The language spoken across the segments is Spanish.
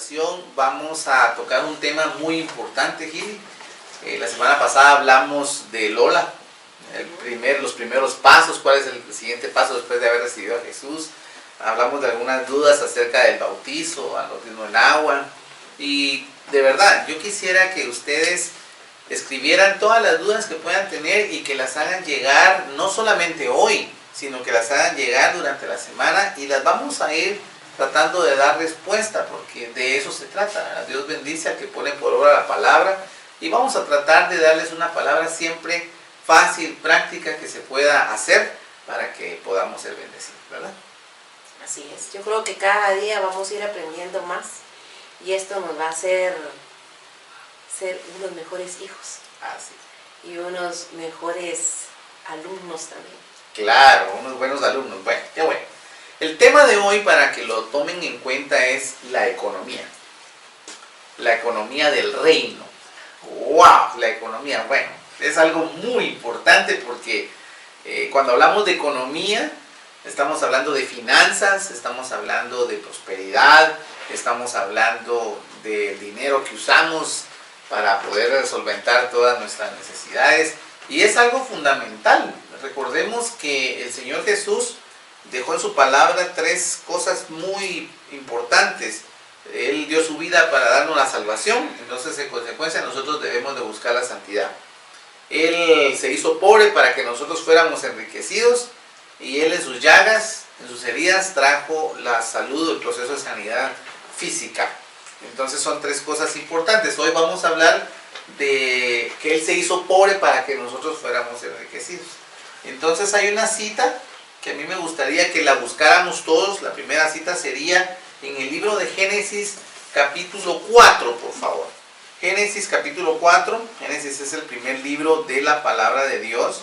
ocasión vamos a tocar un tema muy importante, Gil. La semana pasada hablamos de Lola, los primeros pasos, cuál es el siguiente paso después de haber recibido a Jesús. Hablamos de algunas dudas acerca del bautizo, al bautismo en agua. Y de verdad, yo quisiera que ustedes escribieran todas las dudas que puedan tener y que las hagan llegar no solamente hoy, sino que las hagan llegar durante la semana y las vamos a ir tratando de dar respuesta, porque de eso se trata, ¿verdad? Dios bendice al que pone por obra la palabra y vamos a tratar de darles una palabra siempre fácil, práctica, que se pueda hacer para que podamos ser bendecidos, ¿verdad? Así es, yo creo que cada día vamos a ir aprendiendo más y esto nos va a hacer ser unos mejores hijos. Así. Y unos mejores alumnos también. Claro, unos buenos alumnos. Bueno, qué bueno. El tema de hoy, para que lo tomen en cuenta, es la economía. La economía del reino. ¡Wow! La economía. Bueno, es algo muy importante porque cuando hablamos de economía, estamos hablando de finanzas, estamos hablando de prosperidad, estamos hablando del dinero que usamos para poder solventar todas nuestras necesidades. Y es algo fundamental. Recordemos que el Señor Jesús dejó en su palabra tres cosas muy importantes. Él dio su vida para darnos la salvación, entonces en consecuencia nosotros debemos de buscar la santidad. Él se hizo pobre para que nosotros fuéramos enriquecidos y Él en sus llagas, en sus heridas, trajo la salud, el proceso de sanidad física. Entonces son tres cosas importantes. Hoy vamos a hablar de que Él se hizo pobre para que nosotros fuéramos enriquecidos. Entonces hay una cita que a mí me gustaría que la buscáramos todos. La primera cita sería en el libro de Génesis capítulo 4, por favor. Génesis capítulo 4. Génesis es el primer libro de la palabra de Dios.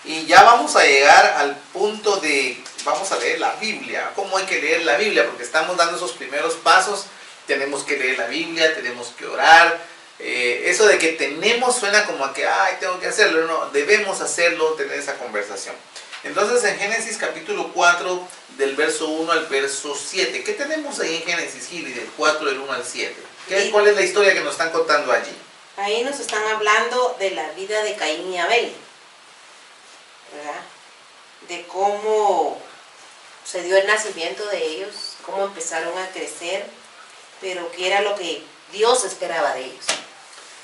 Y ya vamos a llegar al punto de, vamos a leer la Biblia. ¿Cómo hay que leer la Biblia? Porque estamos dando esos primeros pasos. Tenemos que leer la Biblia, tenemos que orar. Eso de que tenemos suena como a que, ay, tengo que hacerlo. No, debemos hacerlo, tener esa conversación. Entonces en Génesis capítulo 4, del verso 1 al verso 7. ¿Qué tenemos ahí en Génesis, Gili, del 4 del 1 al 7? ¿Cuál es la historia que nos están contando allí? Ahí nos están hablando de la vida de Caín y Abel, ¿verdad? De cómo se dio el nacimiento de ellos, cómo empezaron a crecer, pero qué era lo que Dios esperaba de ellos.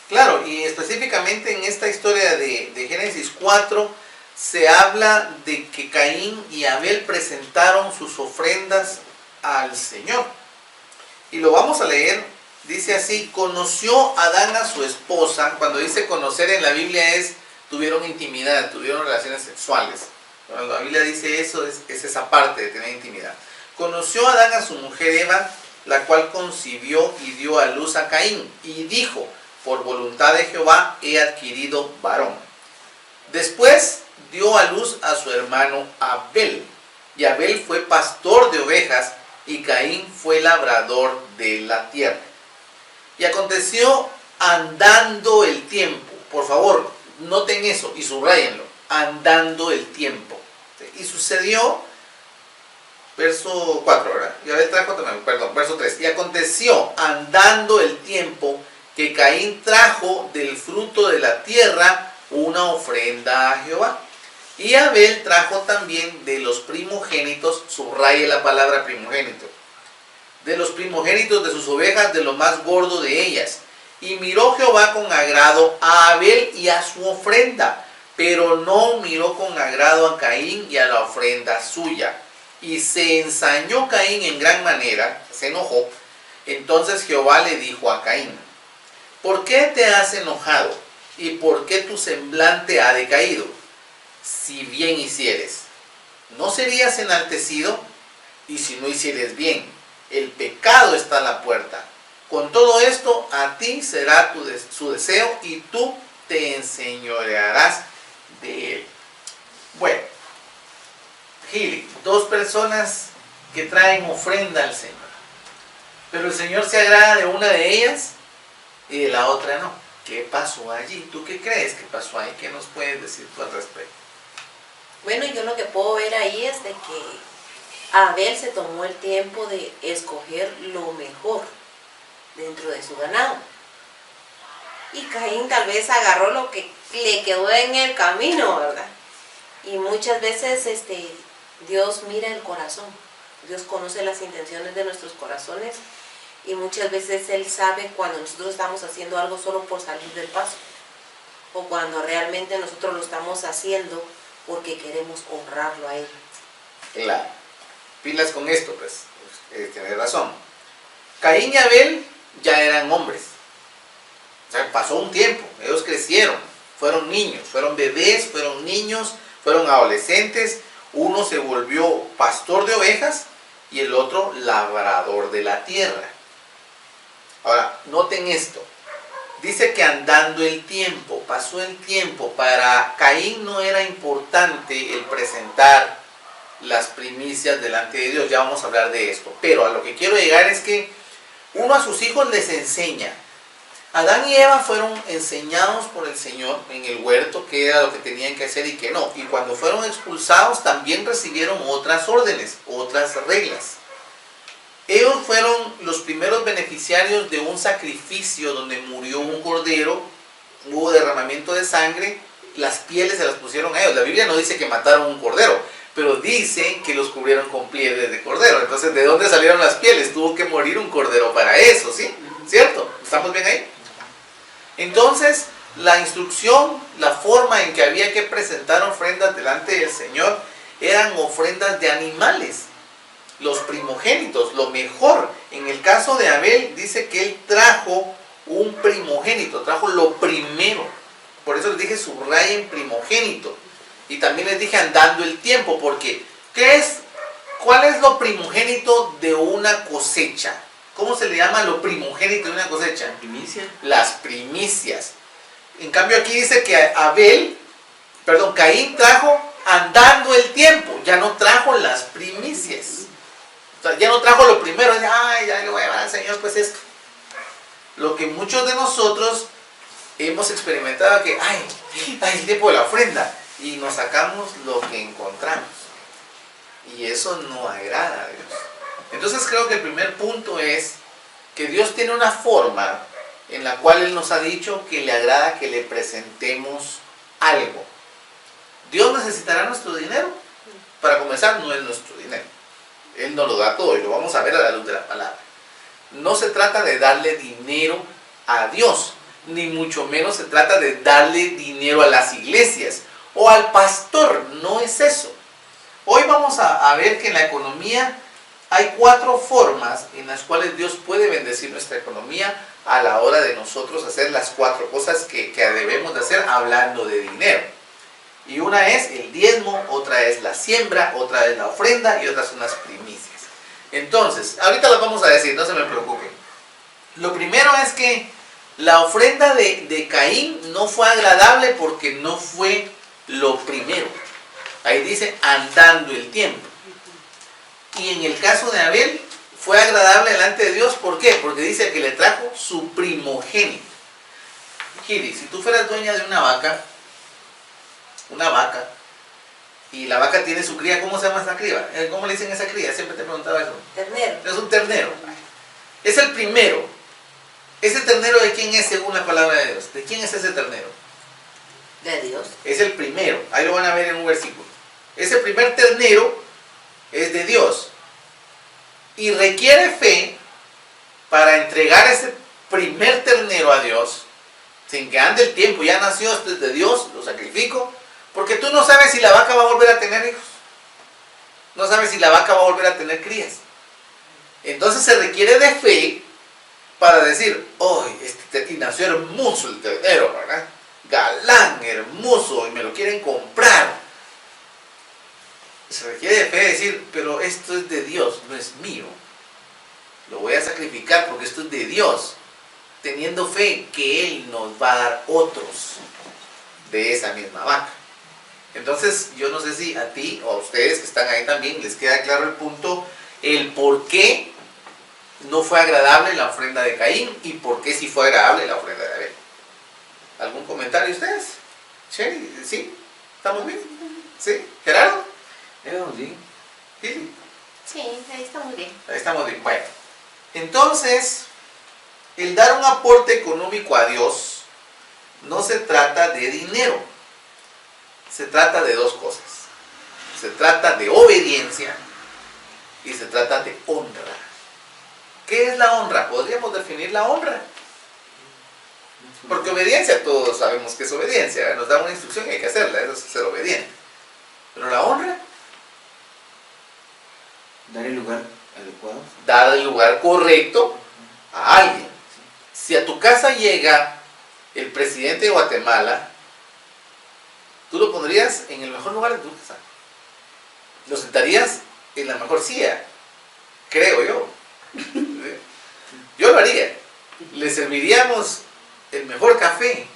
Claro, y específicamente en esta historia de Génesis 4 se habla de que Caín y Abel presentaron sus ofrendas al Señor. Y lo vamos a leer, dice así: conoció Adán a su esposa. Cuando dice conocer en la Biblia es, tuvieron intimidad, tuvieron relaciones sexuales. Cuando la Biblia dice eso, es esa parte de tener intimidad. Conoció Adán a su mujer Eva, la cual concibió y dio a luz a Caín, y dijo: por voluntad de Jehová he adquirido varón. Después dio a luz a su hermano Abel, y Abel fue pastor de ovejas, y Caín fue labrador de la tierra. Y aconteció andando el tiempo, por favor, noten eso y subrayenlo, andando el tiempo. Y sucedió, verso 4, ¿verdad? Y Abel trajo también, perdón, verso 3. Y aconteció andando el tiempo que Caín trajo del fruto de la tierra una ofrenda a Jehová. Y Abel trajo también de los primogénitos, subraye la palabra primogénito, de los primogénitos de sus ovejas, de lo más gordo de ellas. Y miró Jehová con agrado a Abel y a su ofrenda, pero no miró con agrado a Caín y a la ofrenda suya. Y se ensañó Caín en gran manera, se enojó. Entonces Jehová le dijo a Caín: ¿por qué te has enojado? ¿Y por qué tu semblante ha decaído? Si bien hicieres, ¿no serías enaltecido? Y si no hicieres bien, el pecado está a la puerta. Con todo esto, a ti será su deseo y tú te enseñorearás de él. Bueno, Gili, dos personas que traen ofrenda al Señor, pero el Señor se agrada de una de ellas y de la otra no. ¿Qué pasó allí? ¿Tú qué crees que pasó ahí? ¿Qué nos puedes decir tú al respecto? Bueno, yo lo que puedo ver ahí es de que Abel se tomó el tiempo de escoger lo mejor dentro de su ganado. Y Caín tal vez agarró lo que le quedó en el camino, ¿verdad? Y muchas veces Dios mira el corazón. Dios conoce las intenciones de nuestros corazones y muchas veces Él sabe cuando nosotros estamos haciendo algo solo por salir del paso o cuando realmente nosotros lo estamos haciendo porque queremos honrarlo a Él. Claro. Pilas con esto, pues. Tienes razón. Caín y Abel ya eran hombres. O sea, pasó un tiempo. Ellos crecieron. Fueron niños, fueron bebés, fueron niños, fueron adolescentes. Uno se volvió pastor de ovejas y el otro labrador de la tierra. Ahora, noten esto. Dice que andando el tiempo, pasó el tiempo. Para Caín no era importante el presentar las primicias delante de Dios. Ya vamos a hablar de esto. Pero a lo que quiero llegar es que uno a sus hijos les enseña. Adán y Eva fueron enseñados por el Señor en el huerto qué era lo que tenían que hacer y qué no. Y cuando fueron expulsados también recibieron otras órdenes, otras reglas. Ellos fueron los primeros beneficiarios de un sacrificio donde murió un cordero, hubo derramamiento de sangre, las pieles se las pusieron a ellos. La Biblia no dice que mataron un cordero, pero dice que los cubrieron con pieles de cordero. Entonces, ¿de dónde salieron las pieles? Tuvo que morir un cordero para eso, ¿sí? ¿Cierto? ¿Estamos bien ahí? Entonces, la instrucción, la forma en que había que presentar ofrendas delante del Señor eran ofrendas de animales, los primogénitos, lo mejor. En el caso de Abel dice que él trajo un primogénito, trajo lo primero. Por eso les dije subrayen primogénito. Y también les dije andando el tiempo, porque ¿cuál es lo primogénito de una cosecha? ¿Cómo se le llama lo primogénito de una cosecha? Primicia. Las primicias. En cambio aquí dice que Caín trajo andando el tiempo, ya no trajo las primicias. O sea, ya no trajo lo primero, ya le voy a llevar al Señor pues esto. Lo que muchos de nosotros hemos experimentado que, el tiempo de la ofrenda, y nos sacamos lo que encontramos. Y eso no agrada a Dios. Entonces creo que el primer punto es que Dios tiene una forma en la cual Él nos ha dicho que le agrada que le presentemos algo. ¿Dios necesitará nuestro dinero? Para comenzar, no es nuestro dinero. Él nos lo da todo y lo vamos a ver a la luz de la palabra. No se trata de darle dinero a Dios, ni mucho menos se trata de darle dinero a las iglesias o al pastor, no es eso. Hoy vamos a ver que en la economía hay 4 formas en las cuales Dios puede bendecir nuestra economía a la hora de nosotros hacer las 4 cosas que debemos de hacer hablando de dinero. Y una es el diezmo, otra es la siembra, otra es la ofrenda y otras son las primicias. Entonces, ahorita las vamos a decir, no se me preocupen. Lo primero es que la ofrenda de Caín no fue agradable porque no fue lo primero. Ahí dice andando el tiempo. Y en el caso de Abel fue agradable delante de Dios. ¿Por qué? Porque dice que le trajo su primogénito. Giri, si tú fueras dueña de una vaca, y la vaca tiene su cría, ¿cómo se llama esa cría? ¿Cómo le dicen esa cría? Siempre te he preguntado eso. Ternero. Es un ternero. Es el primero. ¿Ese ternero de quién es según la palabra de Dios? ¿De quién es ese ternero? De Dios. Es el primero. Ahí lo van a ver en un versículo. Ese primer ternero es de Dios. Y requiere fe para entregar ese primer ternero a Dios, sin que ande el tiempo, ya nació, esto es de Dios, lo sacrifico, porque tú no sabes si la vaca va a volver a tener hijos. No sabes si la vaca va a volver a tener crías. Entonces se requiere de fe para decir, y nació hermoso el ternero, ¿verdad? Galán, hermoso, y me lo quieren comprar. Se requiere de fe decir, pero esto es de Dios, no es mío. Lo voy a sacrificar porque esto es de Dios. Teniendo fe que Él nos va a dar otros de esa misma vaca. Entonces, yo no sé si a ti o a ustedes que están ahí también les queda claro el punto, el por qué no fue agradable la ofrenda de Caín y por qué sí fue agradable la ofrenda de Abel. ¿Algún comentario de ustedes? ¿Sherry? ¿Sí? ¿Estamos bien? ¿Sí? ¿Gerardo? Sí. ¿Sí? Sí, ahí estamos bien. Ahí estamos bien. Bueno, entonces, El dar un aporte económico a Dios no se trata de dinero, se trata de dos cosas. Se trata de obediencia y se trata de honra. ¿Qué es la honra? Podríamos definir la honra. Porque obediencia, todos sabemos que es obediencia, nos da una instrucción y hay que hacerla, eso es ser obediente. Pero la honra, Dar el lugar adecuado. dar el lugar correcto a alguien. Si a tu casa llega el presidente de Guatemala, tú lo pondrías en el mejor lugar de tu casa. Lo sentarías en la mejor silla, creo yo. Yo lo haría. Le serviríamos el mejor café,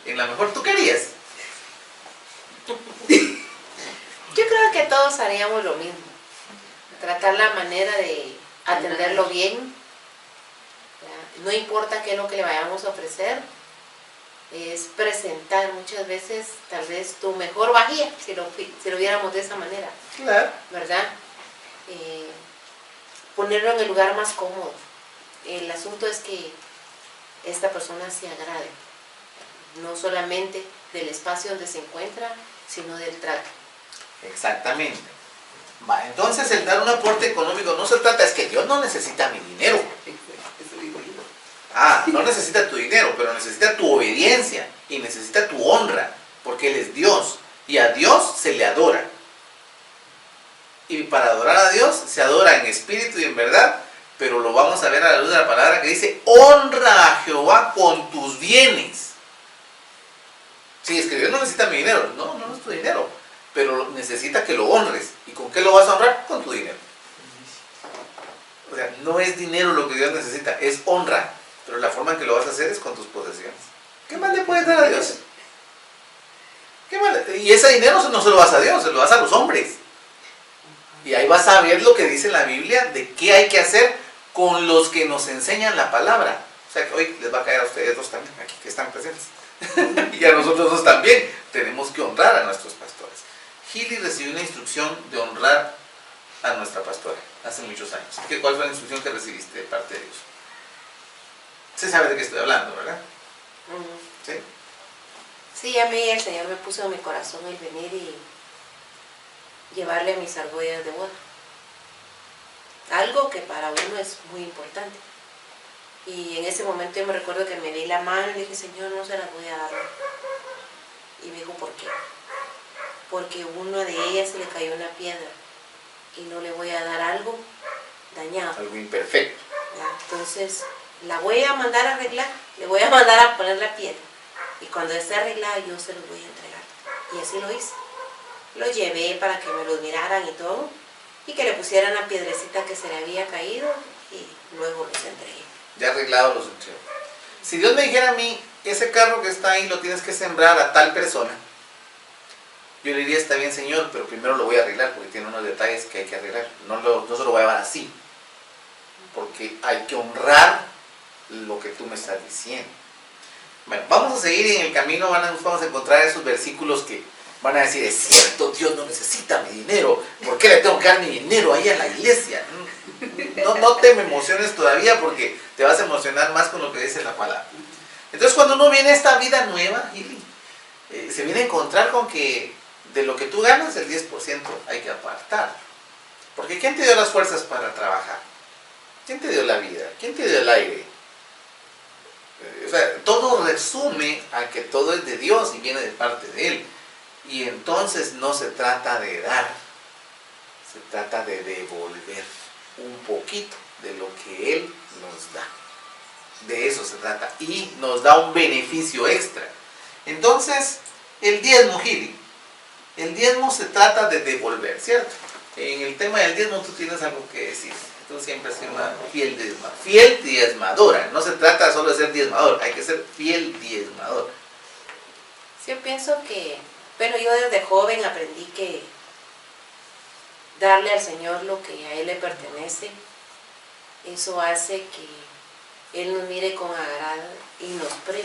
en la mejor... ¿Tú qué harías? Yo creo que todos haríamos lo mismo. Tratar la manera de atenderlo bien. ¿Ya? No importa qué es lo que le vayamos a ofrecer. Es presentar muchas veces tal vez tu mejor vajilla, si lo viéramos de esa manera. Claro. ¿Verdad? Ponerlo en el lugar más cómodo. El asunto es que esta persona se agrade, no solamente del espacio donde se encuentra, sino del trato. Exactamente. Entonces el dar un aporte económico no se trata, es que Dios no necesita mi dinero. No necesita tu dinero, pero necesita tu obediencia y necesita tu honra, porque Él es Dios y a Dios se le adora. Y para adorar a Dios se adora en espíritu y en verdad, pero lo vamos a ver a la luz de la palabra que dice: honra a Jehová con tus bienes. Sí, es que Dios no necesita mi dinero, no es tu dinero, pero necesita que lo honres. ¿Y con qué lo vas a honrar? Con tu dinero. O sea, no es dinero lo que Dios necesita, es honra, pero la forma en que lo vas a hacer es con tus posesiones. ¿Qué más le puedes dar a Dios? ¿Qué más? Y ese dinero no se lo vas a Dios, se lo vas a los hombres. Y ahí vas a ver lo que dice la Biblia de qué hay que hacer con los que nos enseñan la palabra. O sea que hoy les va a caer a ustedes dos también, aquí que están presentes. Y a nosotros dos también. Tenemos que honrar a nuestros pastores. Gili recibió una instrucción de honrar a nuestra pastora hace muchos años. ¿Cuál fue la instrucción que recibiste de parte de Dios? Se sabe de qué estoy hablando, ¿verdad? ¿Sí? Sí, a mí el Señor me puso en mi corazón el venir y llevarle mis argollas de boda. Algo que para uno es muy importante. Y en ese momento yo me recuerdo que me di la mano y dije: Señor, no se las voy a dar. Y me dijo: ¿por qué? Porque uno de ellas se le cayó una piedra y no le voy a dar algo dañado. Algo imperfecto. ¿Ya? Entonces la voy a mandar a arreglar, le voy a mandar a poner la piedra. Y cuando esté arreglada yo se los voy a entregar. Y así lo hice. Lo llevé para que me los miraran y todo, y que le pusieran la piedrecita que se le había caído, y luego los entregué. Ya arreglado los entregó. Si Dios me dijera a mí: ese carro que está ahí lo tienes que sembrar a tal persona, yo le diría: está bien, Señor, pero primero lo voy a arreglar porque tiene unos detalles que hay que arreglar. No se lo voy a dar así, porque hay que honrar lo que tú me estás diciendo. Bueno, vamos a seguir y en el camino vamos a encontrar esos versículos que van a decir: es cierto, Dios no necesita mi dinero, ¿por qué le tengo que dar mi dinero ahí a la iglesia? No te me emociones todavía, porque te vas a emocionar más con lo que dice la palabra. Entonces, cuando uno viene a esta vida nueva, se viene a encontrar con que de lo que tú ganas, el 10% hay que apartar. Porque ¿quién te dio las fuerzas para trabajar? ¿Quién te dio la vida? ¿Quién te dio el aire? O sea, todo resume a que todo es de Dios y viene de parte de Él. Y entonces no se trata de dar, se trata de devolver un poquito de lo que Él nos da. De eso se trata. Y nos da un beneficio extra. Entonces, el diezmo, Gili. El diezmo se trata de devolver, ¿cierto? En el tema del diezmo tú tienes algo que decir. Tú siempre has sido una fiel diezmadora. No se trata solo de ser diezmador, hay que ser fiel diezmador. Sí, yo pienso que, bueno, yo desde joven aprendí que darle al Señor lo que a Él le pertenece, eso hace que Él nos mire con agrado y nos premie.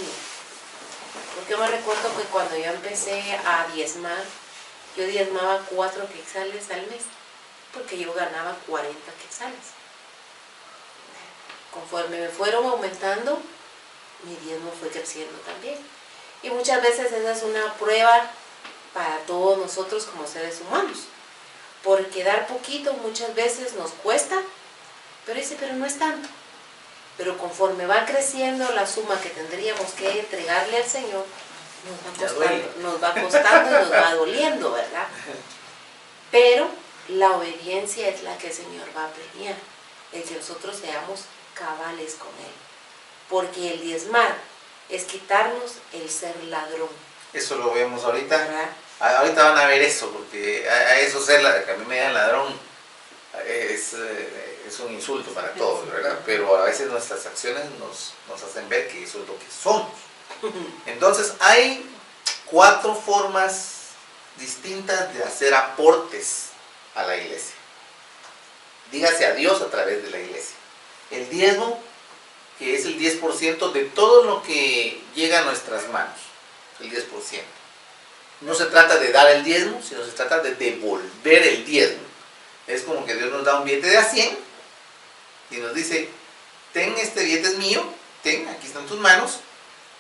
Porque yo me recuerdo que cuando yo empecé a diezmar, yo diezmaba 4 quetzales al mes, porque yo ganaba 40 quetzales. conforme me fueron aumentando, mi diezmo fue creciendo también. Y muchas veces esa es una prueba para todos nosotros como seres humanos. Porque dar poquito muchas veces nos cuesta, pero dice, pero no es tanto. Pero conforme va creciendo la suma que tendríamos que entregarle al Señor, nos va costando y nos va doliendo, ¿verdad? Pero la obediencia es la que el Señor va a premiar, el que nosotros seamos cabales con Él. Porque el diezmar es quitarnos el ser ladrón. Eso lo vemos ahorita. ¿Verdad? Ahorita van a ver eso, porque a eso que a mí me digan ladrón es un insulto para todos, ¿verdad? Pero a veces nuestras acciones nos hacen ver que eso es lo que somos. Entonces hay 4 formas distintas de hacer aportes a la iglesia. Dígase a Dios a través de la iglesia. El diezmo, que es el 10% de todo lo que llega a nuestras manos, el 10%. No se trata de dar el diezmo, sino se trata de devolver el diezmo. Es como que Dios nos da un billete de a 100 y nos dice, ten, este billete es mío, ten, aquí están tus manos,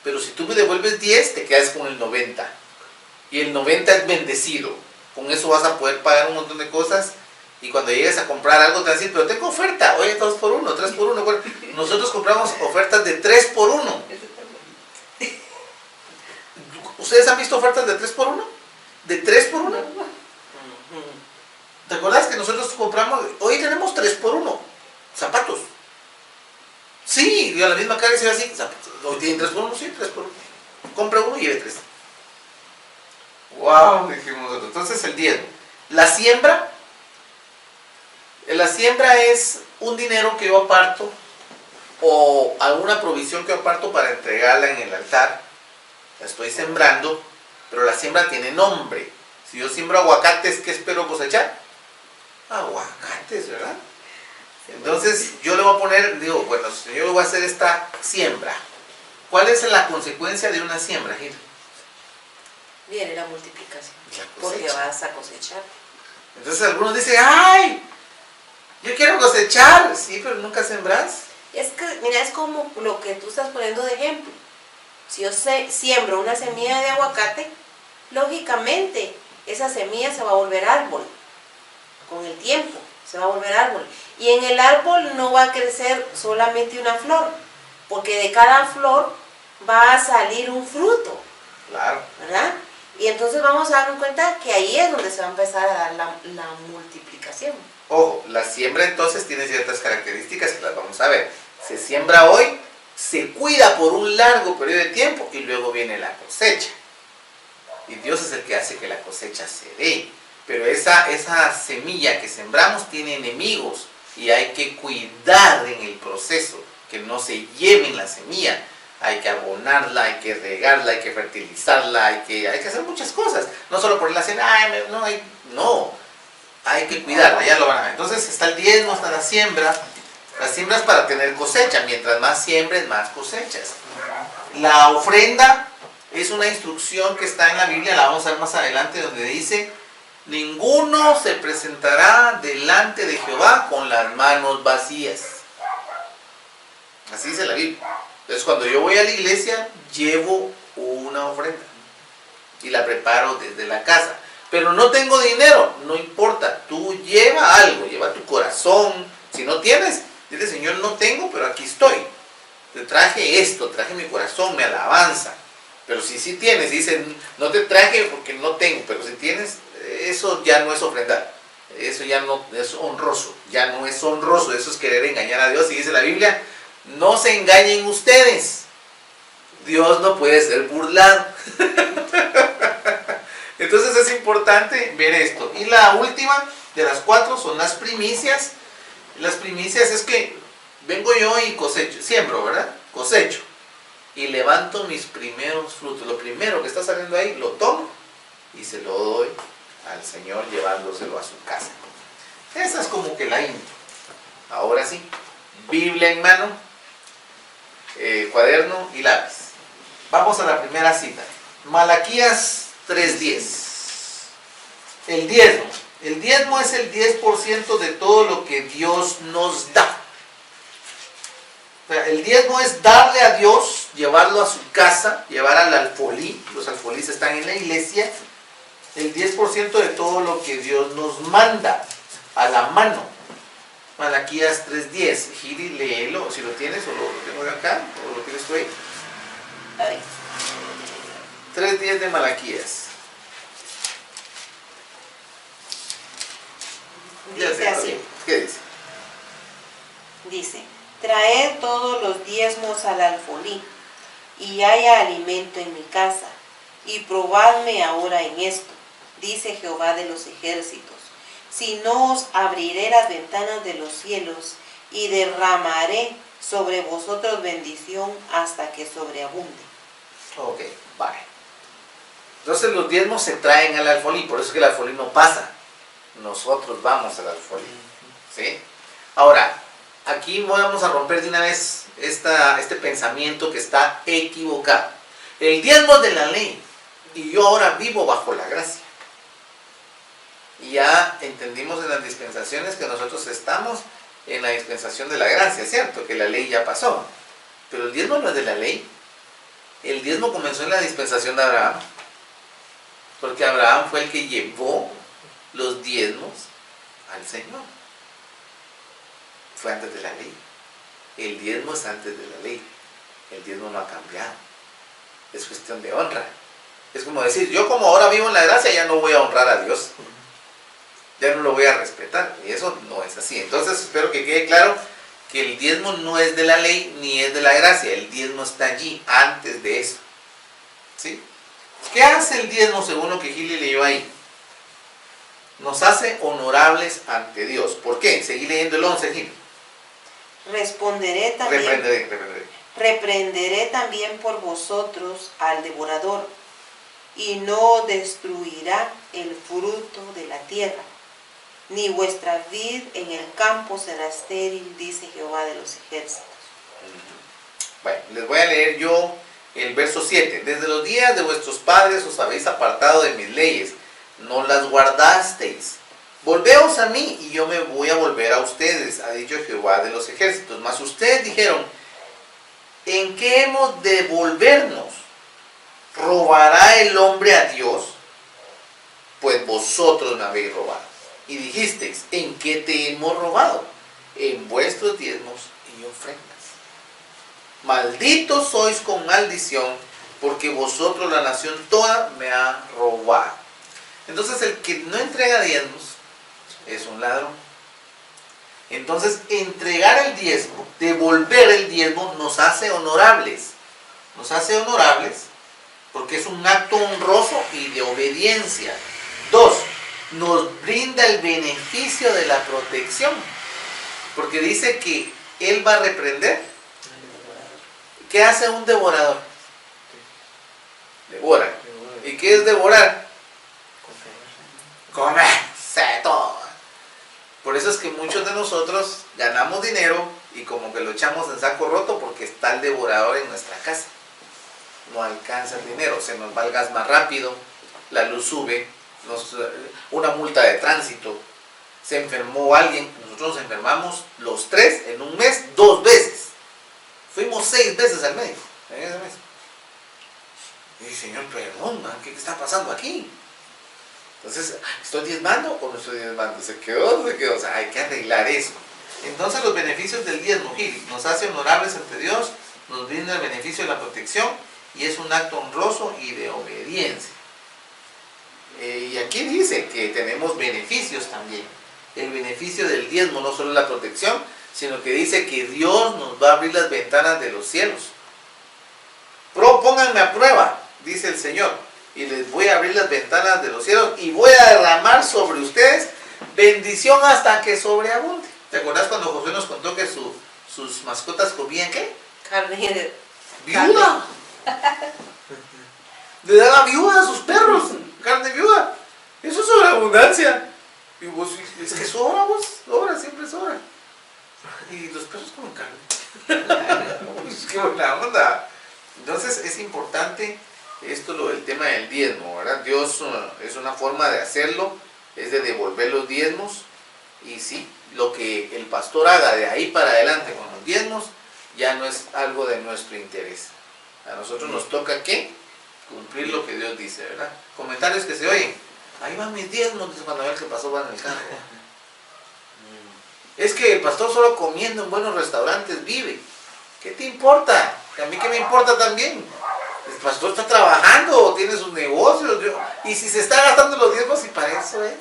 pero si tú me devuelves 10, te quedas con el 90. Y el 90 es bendecido. Con eso vas a poder pagar un montón de cosas. Y cuando llegues a comprar algo te van a decir, pero tengo oferta, oye, 2 por 1, 3 por 1. Bueno, nosotros compramos ofertas de 3 por 1. ¿Ustedes han visto ofertas de 3 por 1? ¿De 3 por 1? ¿Te acuerdas que nosotros compramos, hoy tenemos 3 por 1? Zapatos. Sí, a la misma cara se ve así, zapatos. ¿Hoy tienen 3 por 1? Sí, 3 por 1. Compra uno y lleve 3. Wow, dijimos nosotros. Entonces el diezmo. La siembra es un dinero que yo aparto o alguna provisión que yo aparto para entregarla en el altar. La estoy sembrando, pero la siembra tiene nombre. Si yo siembro aguacates, ¿qué espero cosechar? Aguacates, ¿verdad? Entonces yo le voy a poner, digo, bueno, yo le voy a hacer esta siembra. ¿Cuál es la consecuencia de una siembra, Gil? Viene la multiplicación, La porque cosecha. vas a cosechar. Entonces algunos dicen, ¡ay! Yo quiero cosechar. Sí, pero nunca sembras. Es que, mira, es como lo que tú estás poniendo de ejemplo. Si yo siembro una semilla de aguacate, lógicamente esa semilla se va a volver árbol. Con el tiempo se va a volver árbol. Y en el árbol no va a crecer solamente una flor, porque de cada flor va a salir un fruto, Claro. ¿verdad? Y entonces vamos a darnos cuenta que ahí es donde se va a empezar a dar la multiplicación. Ojo, la siembra entonces tiene ciertas características que las vamos a ver. Se siembra hoy, se cuida por un largo periodo de tiempo y luego viene la cosecha. Y Dios es el que hace que la cosecha se dé. Pero esa semilla que sembramos tiene enemigos y hay que cuidar en el proceso, que no se lleven la semilla. Hay que abonarla, hay que regarla, hay que fertilizarla, hay que hacer muchas cosas. No solo ponerla así, no, hay que cuidarla, ya lo van a ver. Entonces está el diezmo, está la siembra. La siembra es para tener cosecha, mientras más siembres, más cosechas. La ofrenda es una instrucción que está en la Biblia, la vamos a ver más adelante, donde dice, ninguno se presentará delante de Jehová con las manos vacías. Así dice la Biblia. Entonces cuando yo voy a la iglesia, llevo una ofrenda y la preparo desde la casa. Pero no tengo dinero, no importa, tú lleva algo, lleva tu corazón. Si no tienes, dile, Señor, no tengo, pero aquí estoy. Te traje esto, traje mi corazón, mi alabanza. Pero si sí tienes, dicen, no te traje porque no tengo, pero si tienes, eso ya no es ofrendar. Eso ya no es honroso, ya no es honroso, eso es querer engañar a Dios. Y dice la Biblia, no se engañen ustedes, Dios no puede ser burlado. Entonces es importante ver esto. Y la última de las 4 son las primicias. Las primicias es que vengo yo y cosecho, siembro, ¿verdad? Cosecho. Y levanto mis primeros frutos. Lo primero que está saliendo ahí, lo tomo y se lo doy al Señor llevándoselo a su casa. Esa es como que la intro. Ahora sí, Biblia en mano, cuaderno y lápiz. Vamos a la primera cita. Malaquías 3:10. El diezmo. El diezmo es el 10% de todo lo que Dios nos da. O sea, el diezmo es darle a Dios, llevarlo a su casa, llevar al alfolí. Los alfolís están en la iglesia. El 10% de todo lo que Dios nos manda a la mano. Malaquías 3:10. Giri, léelo, si lo tienes, o lo tengo acá, o lo tienes tú ahí. Ay, 3:10 de Malaquías. dice así. ¿Qué dice? Dice, traed todos los diezmos al alfolí, y haya alimento en mi casa, y probadme ahora en esto, dice Jehová de los ejércitos, si no os abriré las ventanas de los cielos, y derramaré sobre vosotros bendición hasta que sobreabunde. Ok, vale. Entonces los diezmos se traen al alfolí, por eso es que el alfolí no pasa. Nosotros vamos al alfolí. ¿Sí? Ahora, aquí vamos a romper de una vez este pensamiento que está equivocado. El diezmo es de la ley y yo ahora vivo bajo la gracia. Y ya entendimos en las dispensaciones que nosotros estamos en la dispensación de la gracia, ¿cierto? Que la ley ya pasó. Pero el diezmo no es de la ley. El diezmo comenzó en la dispensación de Abraham. Porque Abraham fue el que llevó los diezmos al Señor. Fue antes de la ley. El diezmo es antes de la ley. El diezmo no ha cambiado. Es cuestión de honra. Es como decir, yo como ahora vivo en la gracia, ya no voy a honrar a Dios. Ya no lo voy a respetar. Y eso no es así. Entonces espero que quede claro que el diezmo no es de la ley ni es de la gracia. El diezmo está allí antes de eso. ¿Sí? ¿Qué hace el diezmo según lo que Gili leyó ahí? Nos hace honorables ante Dios. ¿Por qué? Seguí leyendo el 11, Gili. Reprenderé también, Reprenderé. reprenderé también por vosotros al devorador, y no destruirá el fruto de la tierra, ni vuestra vid en el campo será estéril, dice Jehová de los ejércitos. Bueno, les voy a leer yo el verso 7. Desde los días de vuestros padres os habéis apartado de mis leyes, no las guardasteis. Volveos a mí y yo me voy a volver a ustedes, ha dicho Jehová de los ejércitos. Mas ustedes dijeron, ¿en qué hemos de volvernos? ¿Robará el hombre a Dios? Pues vosotros me habéis robado. Y dijisteis, ¿en qué te hemos robado? En vuestros diezmos y ofrendas. Malditos sois con maldición, porque vosotros, la nación toda, me ha robado. Entonces el que no entrega diezmos es un ladrón. Entonces entregar el diezmo, devolver el diezmo, nos hace honorables. Nos hace honorables porque es un acto honroso y de obediencia. 2, nos brinda el beneficio de la protección, porque dice que Él va a reprender. ¿Qué hace un devorador? Devora. ¿Y qué es devorar? Comerse todo. Por eso es que muchos de nosotros ganamos dinero y como que lo echamos en saco roto porque está el devorador en nuestra casa. No alcanza el dinero, se nos va el gas más rápido, la luz sube, una multa de tránsito, se enfermó alguien, nosotros nos enfermamos los 3 en un mes 2 veces. Fuimos 6 veces al médico en ese mes. Y Señor, perdón, man, ¿qué está pasando aquí? Entonces, ¿estoy diezmando o no estoy diezmando? ¿Se quedó o no se quedó? O sea, hay que arreglar eso. Entonces, los beneficios del diezmo, Gil, nos hace honorables ante Dios, nos brinda el beneficio de la protección y es un acto honroso y de obediencia. Y aquí dice que tenemos beneficios también. El beneficio del diezmo no solo la protección, sino que dice que Dios nos va a abrir las ventanas de los cielos. Pónganme a prueba, dice el Señor, y les voy a abrir las ventanas de los cielos y voy a derramar sobre ustedes bendición hasta que sobreabunde. ¿Te acuerdas cuando Josué nos contó que sus mascotas comían qué? Carne de ¡Viuda! Le daba viuda a sus perros, carne viuda. Eso es sobreabundancia. Y vos, es que sobra vos, sobra, siempre sobra. Y los perros comen carne. Pues, qué buena onda. Entonces es importante esto, lo del tema del diezmo, ¿verdad? Dios es una forma de hacerlo, es de devolver los diezmos. Y sí, lo que el pastor haga de ahí para adelante con los diezmos, ya no es algo de nuestro interés. A nosotros nos toca, ¿qué? Cumplir lo que Dios dice, ¿verdad? Comentarios que se oyen. Ahí van mis diezmos, dice cuando ve que pasó van en el carro. Es que el pastor solo comiendo en buenos restaurantes vive. ¿Qué te importa? A mí qué me importa también. El pastor está trabajando, tiene sus negocios. Y si se está gastando los diezmos, y para eso es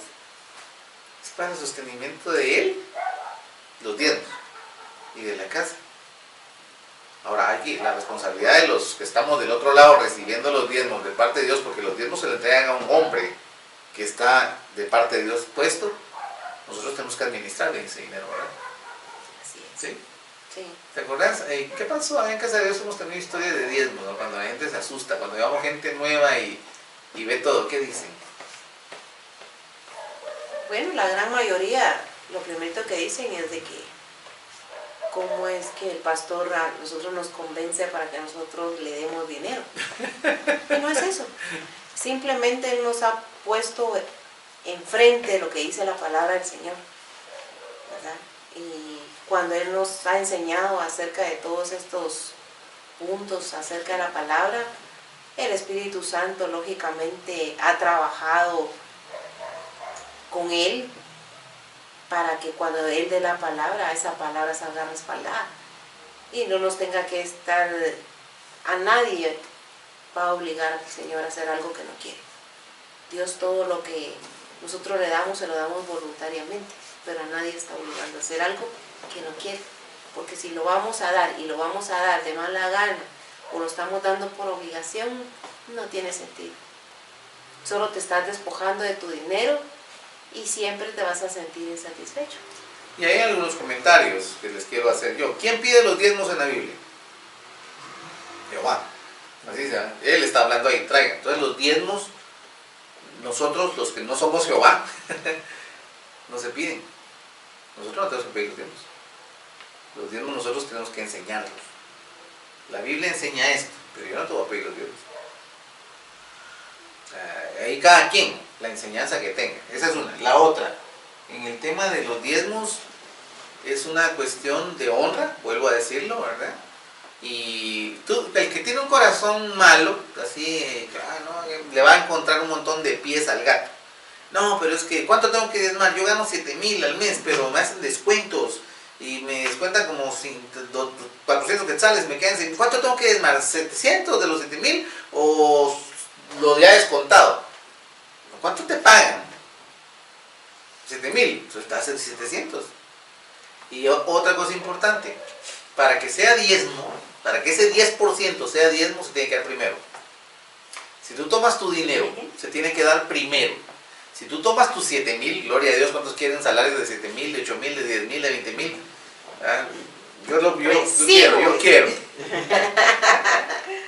para el sostenimiento de él, los diezmos y de la casa. Ahora aquí la responsabilidad de los que estamos del otro lado recibiendo los diezmos de parte de Dios, porque los diezmos se le entregan a un hombre que está de parte de Dios puesto, nosotros tenemos que administrar bien ese dinero, ¿verdad? Así es. ¿Sí? Sí. ¿Te acuerdas? ¿Qué pasó? En Casa de Dios hemos tenido historias de diezmos, ¿no? Cuando la gente se asusta, cuando llevamos gente nueva y ve todo, ¿qué dicen? Bueno, la gran mayoría, lo primero que dicen es de que cómo es que el pastor a nosotros nos convence para que nosotros le demos dinero. Y no es eso. Simplemente Él nos ha puesto enfrente lo que dice la palabra del Señor, ¿verdad? Y cuando Él nos ha enseñado acerca de todos estos puntos, acerca de la palabra, el Espíritu Santo lógicamente ha trabajado con Él para que cuando Él dé la palabra, esa palabra salga respaldada y no nos tenga que estar, a nadie va a obligar al Señor a hacer algo que no quiere. Dios todo lo que nosotros le damos, se lo damos voluntariamente, pero a nadie está obligando a hacer algo que no quiere, porque si lo vamos a dar y lo vamos a dar de mala gana o lo estamos dando por obligación, no tiene sentido. Solo te estás despojando de tu dinero y siempre te vas a sentir insatisfecho. Y hay algunos comentarios que les quiero hacer yo. ¿Quién pide los diezmos en la Biblia? Jehová. Así sea, Él está hablando ahí, traigan. Entonces los diezmos, nosotros los que no somos Jehová, no se piden. Nosotros no tenemos que pedir los diezmos. Los diezmos nosotros tenemos que enseñarlos. La Biblia enseña esto, pero yo no te voy a pedir los diezmos. Ahí cada quien, la enseñanza que tenga. Esa es una. La otra, en el tema de los diezmos, es una cuestión de honra, vuelvo a decirlo, ¿verdad? Y tú, el que tiene un corazón malo, así, ¿no? Le va a encontrar un montón de pies al gato. No, pero es que, ¿cuánto tengo que diezmar? Yo gano 7,000 al mes, pero me hacen descuentos. Y me descuentan como 400 quetzales, me quedan sin. ¿Cuánto tengo que diezmar? ¿700 de los 7,000? ¿O lo ya descontado? ¿Cuánto te pagan? 7,000, pues estás en 700. Y otra cosa importante, para que sea diezmo, para que ese 10% sea diezmo, se tiene que dar primero. Si tú tomas tu dinero, se tiene que dar primero. Si tú tomas tus 7,000, gloria a Dios, ¿cuántos quieren salarios de 7,000, de 8,000, de 10,000, de 20,000? ¿Ah? Yo quiero.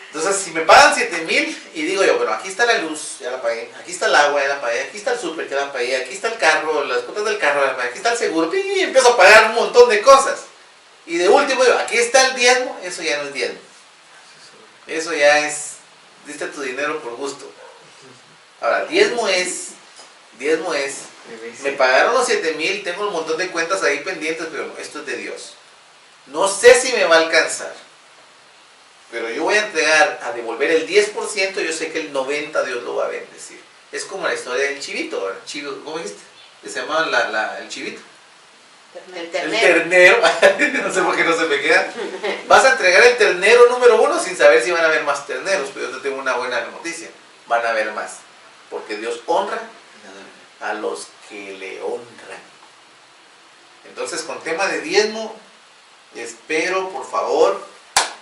Entonces, si me pagan 7,000 y digo yo, bueno, aquí está la luz, ya la pagué, aquí está el agua, ya la pagué, aquí está el súper, ya la pagué, aquí está el carro, las cuotas del carro, ya la pagué, aquí está el seguro, y empiezo a pagar un montón de cosas. Y de último digo, aquí está el diezmo, eso ya no es diezmo. Eso ya es, diste tu dinero por gusto. Ahora, diezmo es, me pagaron los 7,000, tengo un montón de cuentas ahí pendientes, pero esto es de Dios. No sé si me va a alcanzar, pero yo voy a entregar, a devolver el 10%, yo sé que el 90% Dios lo va a bendecir. Es como la historia del chivito, ¿verdad? ¿Cómo dijiste? Que se llamaba el chivito. El ternero. No sé por qué no se me queda. Vas a entregar el ternero número 1 sin saber si van a haber más terneros, pero yo te tengo una buena noticia. Van a haber más, porque Dios honra a los que le honran. Entonces, con tema de diezmo, espero, por favor,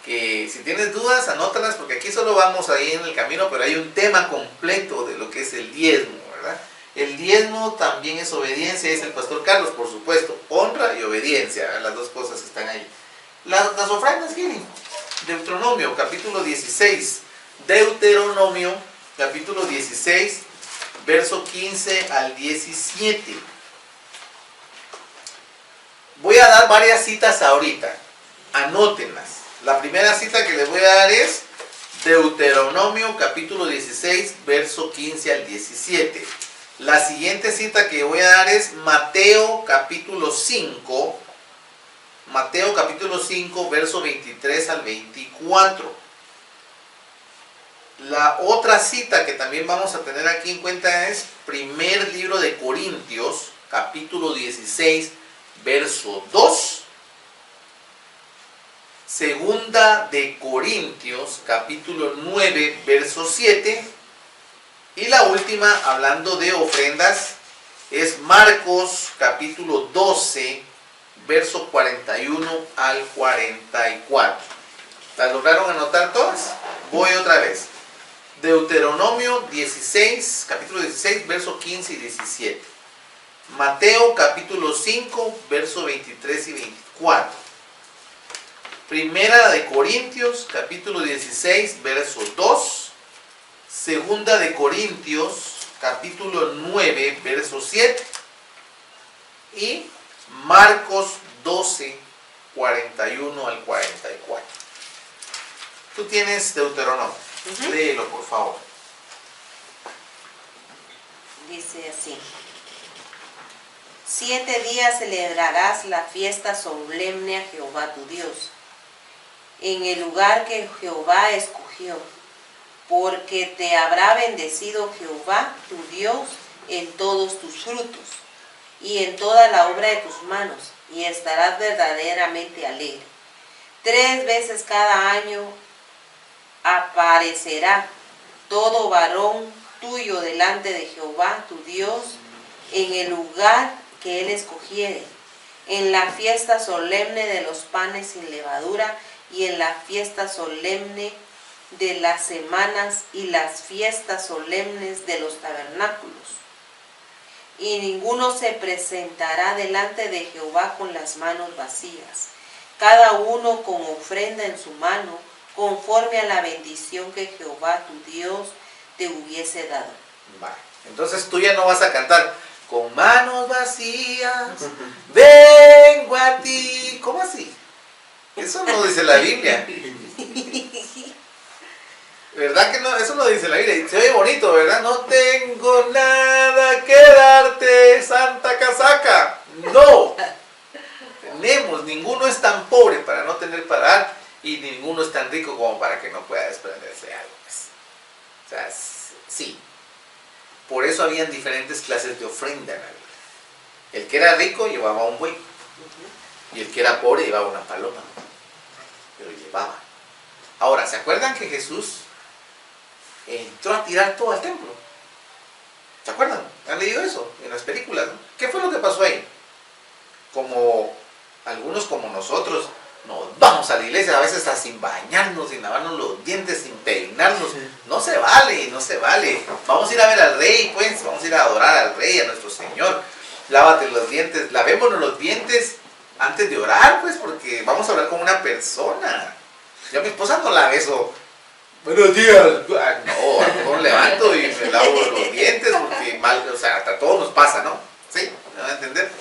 que si tienes dudas, anótalas, porque aquí solo vamos ahí en el camino, pero hay un tema completo de lo que es el diezmo, ¿verdad? El diezmo también es obediencia, dice el pastor Carlos, por supuesto, honra y obediencia, las dos cosas están ahí. Las ofrendas, ¿quieren? Deuteronomio, capítulo 16, Deuteronomio, capítulo 16, verso 15 al 17. Voy a dar varias citas ahorita, anótenlas. La primera cita que les voy a dar es Deuteronomio capítulo 16, verso 15 al 17. La siguiente cita que voy a dar es Mateo capítulo 5, Mateo capítulo 5, verso 23 al 24. La otra cita que también vamos a tener aquí en cuenta es primer libro de Corintios, capítulo 16, verso 2. Segunda de Corintios, capítulo 9, verso 7. Y la última, hablando de ofrendas, es Marcos, capítulo 12, verso 41 al 44. ¿Las lograron anotar todas? Voy otra vez. Deuteronomio 16, capítulo 16, verso 15 y 17. Mateo, capítulo 5, verso 23 y 24. Primera de Corintios, capítulo 16, verso 2. Segunda de Corintios, capítulo 9, verso 7. Y Marcos 12, 41 al 44. Tú tienes Deuteronomio. Léelo, por favor. Dice así: 7 días celebrarás la fiesta solemne a Jehová tu Dios, en el lugar que Jehová escogió, porque te habrá bendecido Jehová tu Dios en todos tus frutos y en toda la obra de tus manos, y estarás verdaderamente alegre. 3 veces cada año aparecerá todo varón tuyo delante de Jehová tu Dios en el lugar que él escogiere, en la fiesta solemne de los panes sin levadura, y en la fiesta solemne de las semanas, y las fiestas solemnes de los tabernáculos. Y ninguno se presentará delante de Jehová con las manos vacías, cada uno con ofrenda en su mano, conforme a la bendición que Jehová tu Dios te hubiese dado. Vale. Entonces tú ya no vas a cantar con manos vacías, vengo a ti. ¿Cómo así? Eso no dice la Biblia. ¿Verdad que no? Eso no dice la Biblia. Se oye bonito, ¿verdad? No tengo nada que darte, Santa Casaca. No. Tenemos, ninguno es tan pobre para no tener para dar, y ninguno es tan rico como para que no pueda desprenderse de algo. O sea, sí. Por eso habían diferentes clases de ofrenda en la Biblia. El que era rico llevaba un buey, y el que era pobre llevaba una paloma. Pero llevaba. Ahora, ¿se acuerdan que Jesús entró a tirar todo al templo? ¿Se acuerdan? ¿Han leído eso en las películas? ¿Qué fue lo que pasó ahí? Como algunos como nosotros nos vamos a la iglesia a veces hasta sin bañarnos, sin lavarnos los dientes, sin peinarnos. No se vale, no se vale. Vamos a ir a ver al rey, pues, vamos a ir a adorar al rey, a nuestro Señor. Lávate los dientes, lavémonos los dientes antes de orar, pues, porque vamos a hablar con una persona. Yo a mi esposa no la beso. Buenos días. No, a lo mejor levanto y me lavo los dientes, porque mal, o sea, hasta todo nos pasa, ¿no? ¿Sí? ¿Me van a entender?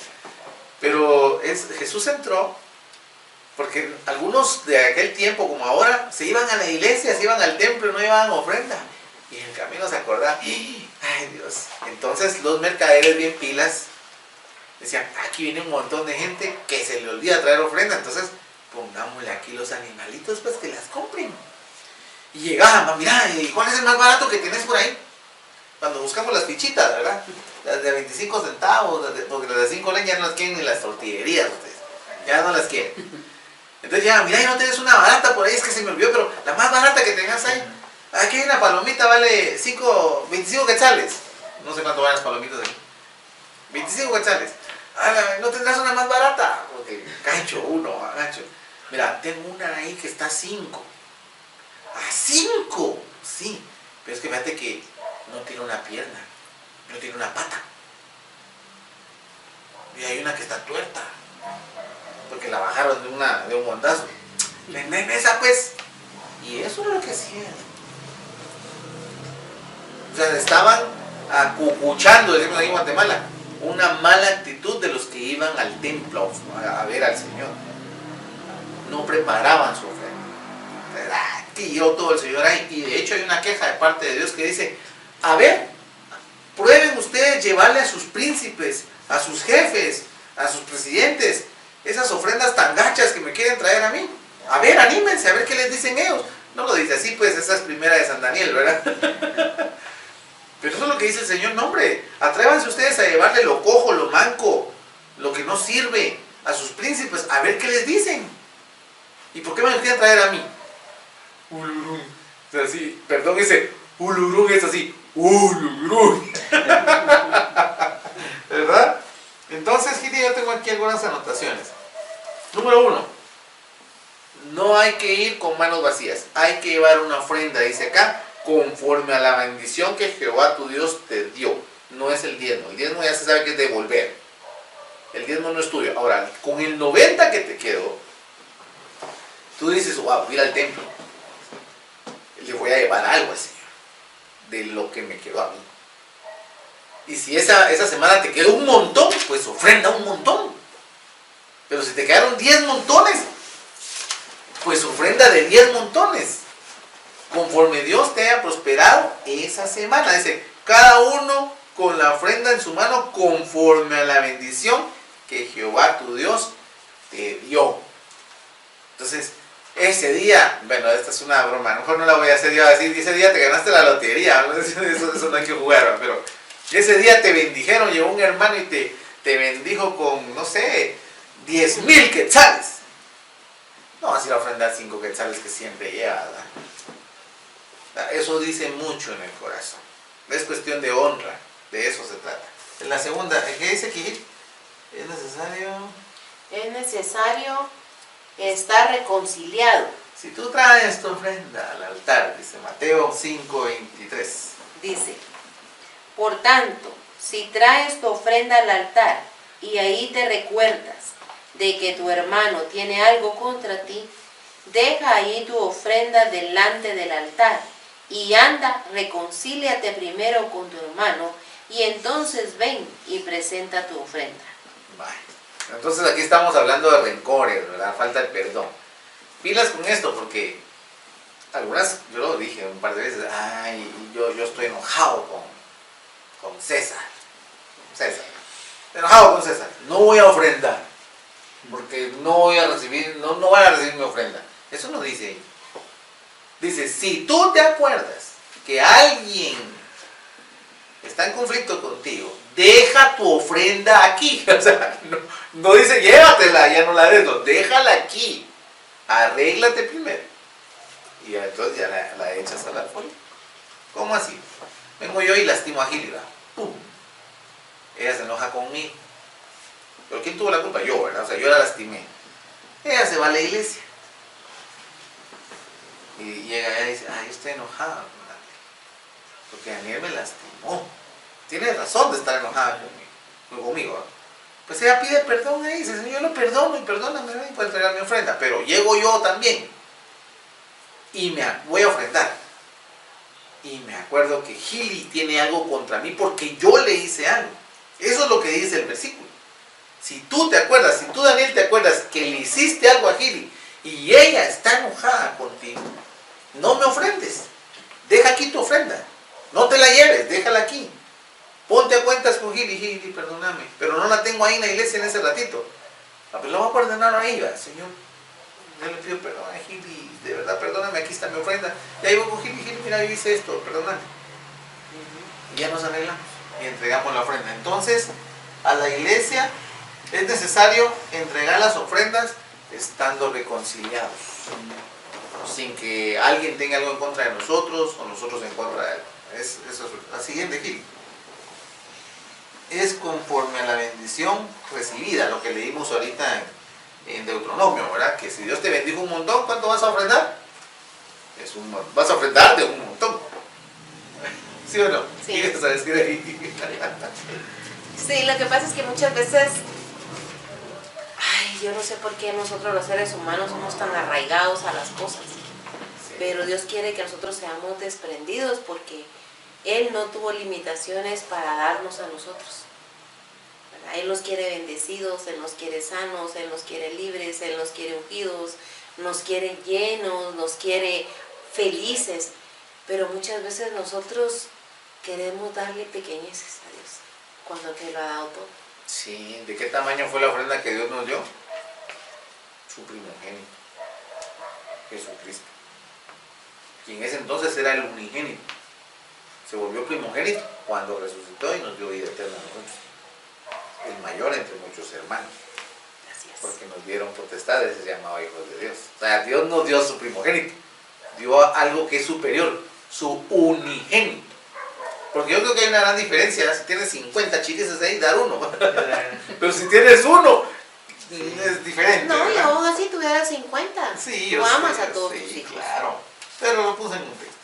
Pero Jesús entró porque algunos de aquel tiempo como ahora se iban a la iglesia, se iban al templo y no llevaban ofrenda. Y en el camino se acordaban, ay Dios. Entonces los mercaderes bien pilas decían, aquí viene un montón de gente que se le olvida traer ofrenda, entonces pongámosle aquí los animalitos pues que las compren. Y llegaban, mira, ¿cuál es el más barato que tienes por ahí? Cuando buscamos las fichitas, ¿verdad? Las de 25 centavos, porque las de 5 leñas ya no las quieren ni las tortillerías ustedes. Ya no las quieren. Entonces ya, mira, no tienes una barata por ahí, es que se me olvidó, pero la más barata que tengas ahí. Aquí hay una palomita, vale 25 quetzales. No sé cuánto van las palomitas ahí. 25 quetzales. ¿No tendrás una más barata? Porque gancho, gancho. Mira, tengo una ahí que está a 5. ¿A 5? Sí. Pero es que fíjate que no tiene una pierna, no tiene una pata. Y hay una que está tuerta, porque la bajaron de un montazo. Vendeme esa pues. Y eso es lo que hacían. O sea, estaban acucuchando, decimos aquí en Guatemala, una mala actitud de los que iban al templo a ver al Señor. No preparaban su ofrenda. Tiró todo el Señor ahí. Y de hecho hay una queja de parte de Dios que dice, a ver, prueben ustedes llevarle a sus príncipes, a sus jefes, a sus presidentes, esas ofrendas tan gachas que me quieren traer a mí. A ver, anímense, a ver qué les dicen ellos. No lo dice así, pues esa es primera de San Daniel, ¿verdad? Pero eso es lo que dice el Señor. No, hombre, atrévanse ustedes a llevarle lo cojo, lo manco, lo que no sirve a sus príncipes, a ver qué les dicen. ¿Y por qué me lo quieren traer a mí? Ulurún. O sea, así, perdón, ese ulurún es así. Ulurún. ¿Verdad? Entonces, Gili, yo tengo aquí algunas anotaciones. Número 1. No hay que ir con manos vacías. Hay que llevar una ofrenda, dice acá, conforme a la bendición que Jehová tu Dios te dio. No es el diezmo. El diezmo ya se sabe que es devolver. El diezmo no es tuyo. Ahora, con el 90 que te quedó, tú dices, wow, voy a ir al templo. Le voy a llevar algo al Señor de lo que me quedó a mí. Y si esa semana te quedó un montón, pues ofrenda un montón. Pero si te quedaron 10 montones, pues ofrenda de 10 montones. Conforme Dios te haya prosperado esa semana. Dice, cada uno con la ofrenda en su mano conforme a la bendición que Jehová tu Dios te dio. Entonces, ese día, bueno, esta es una broma, a lo mejor no la voy a hacer yo así, ese día te ganaste la lotería, eso no hay que jugar, pero ese día te bendijeron, llegó un hermano y te bendijo con, no sé, 10,000 quetzales. No vas a ir a ofrendar 5 quetzales que siempre lleva, ¿verdad? Eso dice mucho en el corazón. Es cuestión de honra, de eso se trata. En la segunda, ¿qué dice aquí? Es necesario estar reconciliado. Si tú traes tu ofrenda al altar, dice Mateo 5:23. Dice, por tanto, si traes tu ofrenda al altar y ahí te recuerdas de que tu hermano tiene algo contra ti, deja ahí tu ofrenda delante del altar y anda, reconcíliate primero con tu hermano y entonces ven y presenta tu ofrenda. Vale. Entonces aquí estamos hablando de rencores, ¿verdad? Falta de perdón. Pilas con esto porque algunas, yo lo dije un par de veces, ay, yo estoy enojado con César. Enojado con César. No voy a ofrendar porque no voy a recibir, no van a recibir mi ofrenda. Eso no dice ahí. Dice, si tú te acuerdas que alguien está en conflicto contigo, deja tu ofrenda aquí. O sea, no dice llévatela, ya no la des, no, déjala aquí. Arréglate primero. Y entonces ya la echas a la folio. ¿Cómo así? Vengo yo y lastimo a Gili, ¿verdad? ¡Pum! Ella se enoja conmigo. ¿Pero quién tuvo la culpa? Yo, ¿verdad? O sea, yo la lastimé. Ella se va a la iglesia. Y llega ella y dice, ay, yo estoy enojada con Daniel, porque Daniel me lastimó. Tiene razón de estar enojada conmigo, ¿no? Pues ella pide perdón ahí, dice, Señor, yo lo perdono y perdóname, y puedo entregar mi ofrenda. Pero llego yo también y voy a ofrendar. Y me acuerdo que Gili tiene algo contra mí porque yo le hice algo. Eso es lo que dice el versículo. Si tú te acuerdas, si tú, Daniel, te acuerdas que le hiciste algo a Gili y ella está enojada contigo, no me ofrendes. Deja aquí tu ofrenda. No te la lleves, déjala aquí. Ponte a cuentas con Gili, perdóname. Pero no la tengo ahí en la iglesia en ese ratito. Pero lo voy a perdonar ahí, ¿va? Señor. Yo le pido perdón a Gili, de verdad, perdóname, aquí está mi ofrenda. Y ahí voy con Gili, mira, yo hice esto, perdóname. Y ya nos arreglamos y entregamos la ofrenda. Entonces, a la iglesia es necesario entregar las ofrendas estando reconciliados, sin que alguien tenga algo en contra de nosotros o nosotros en contra de él. Eso es la siguiente, Gil. Es conforme a la bendición recibida, lo que leímos ahorita en Deuteronomio, ¿verdad? Que si Dios te bendijo un montón, ¿cuánto vas a ofrendar? Vas a ofrendar de un montón. ¿Sí o no? Sí. ¿Sabes qué? Sí, lo que pasa es que muchas veces, yo no sé por qué nosotros los seres humanos somos tan arraigados a las cosas. Sí. Pero Dios quiere que nosotros seamos desprendidos porque Él no tuvo limitaciones para darnos a nosotros. ¿Verdad? Él nos quiere bendecidos, Él nos quiere sanos, Él nos quiere libres, Él nos quiere ungidos, nos quiere llenos, nos quiere felices. Pero muchas veces nosotros queremos darle pequeñeces a Dios cuando Él lo ha dado todo. Sí, ¿de qué tamaño fue la ofrenda que Dios nos dio? su primogénito, Jesucristo, quien en ese entonces era el unigénito. Se volvió primogénito cuando resucitó y nos dio vida eterna a nosotros. El mayor entre muchos hermanos. Así es. Porque nos dieron potestades, se llamaba hijos de Dios. O sea, Dios nos dio su primogénito. Dio algo que es superior, su unigénito. Porque yo creo que hay una gran diferencia. Si tienes 50 chiquitos ahí, dar uno. Pero si tienes uno, es diferente. No, y ¿verdad? aún así tuvieras 50. Sí, Tú yo amas sé, a todos sí, tus hijos. claro. Pero lo puse en un texto.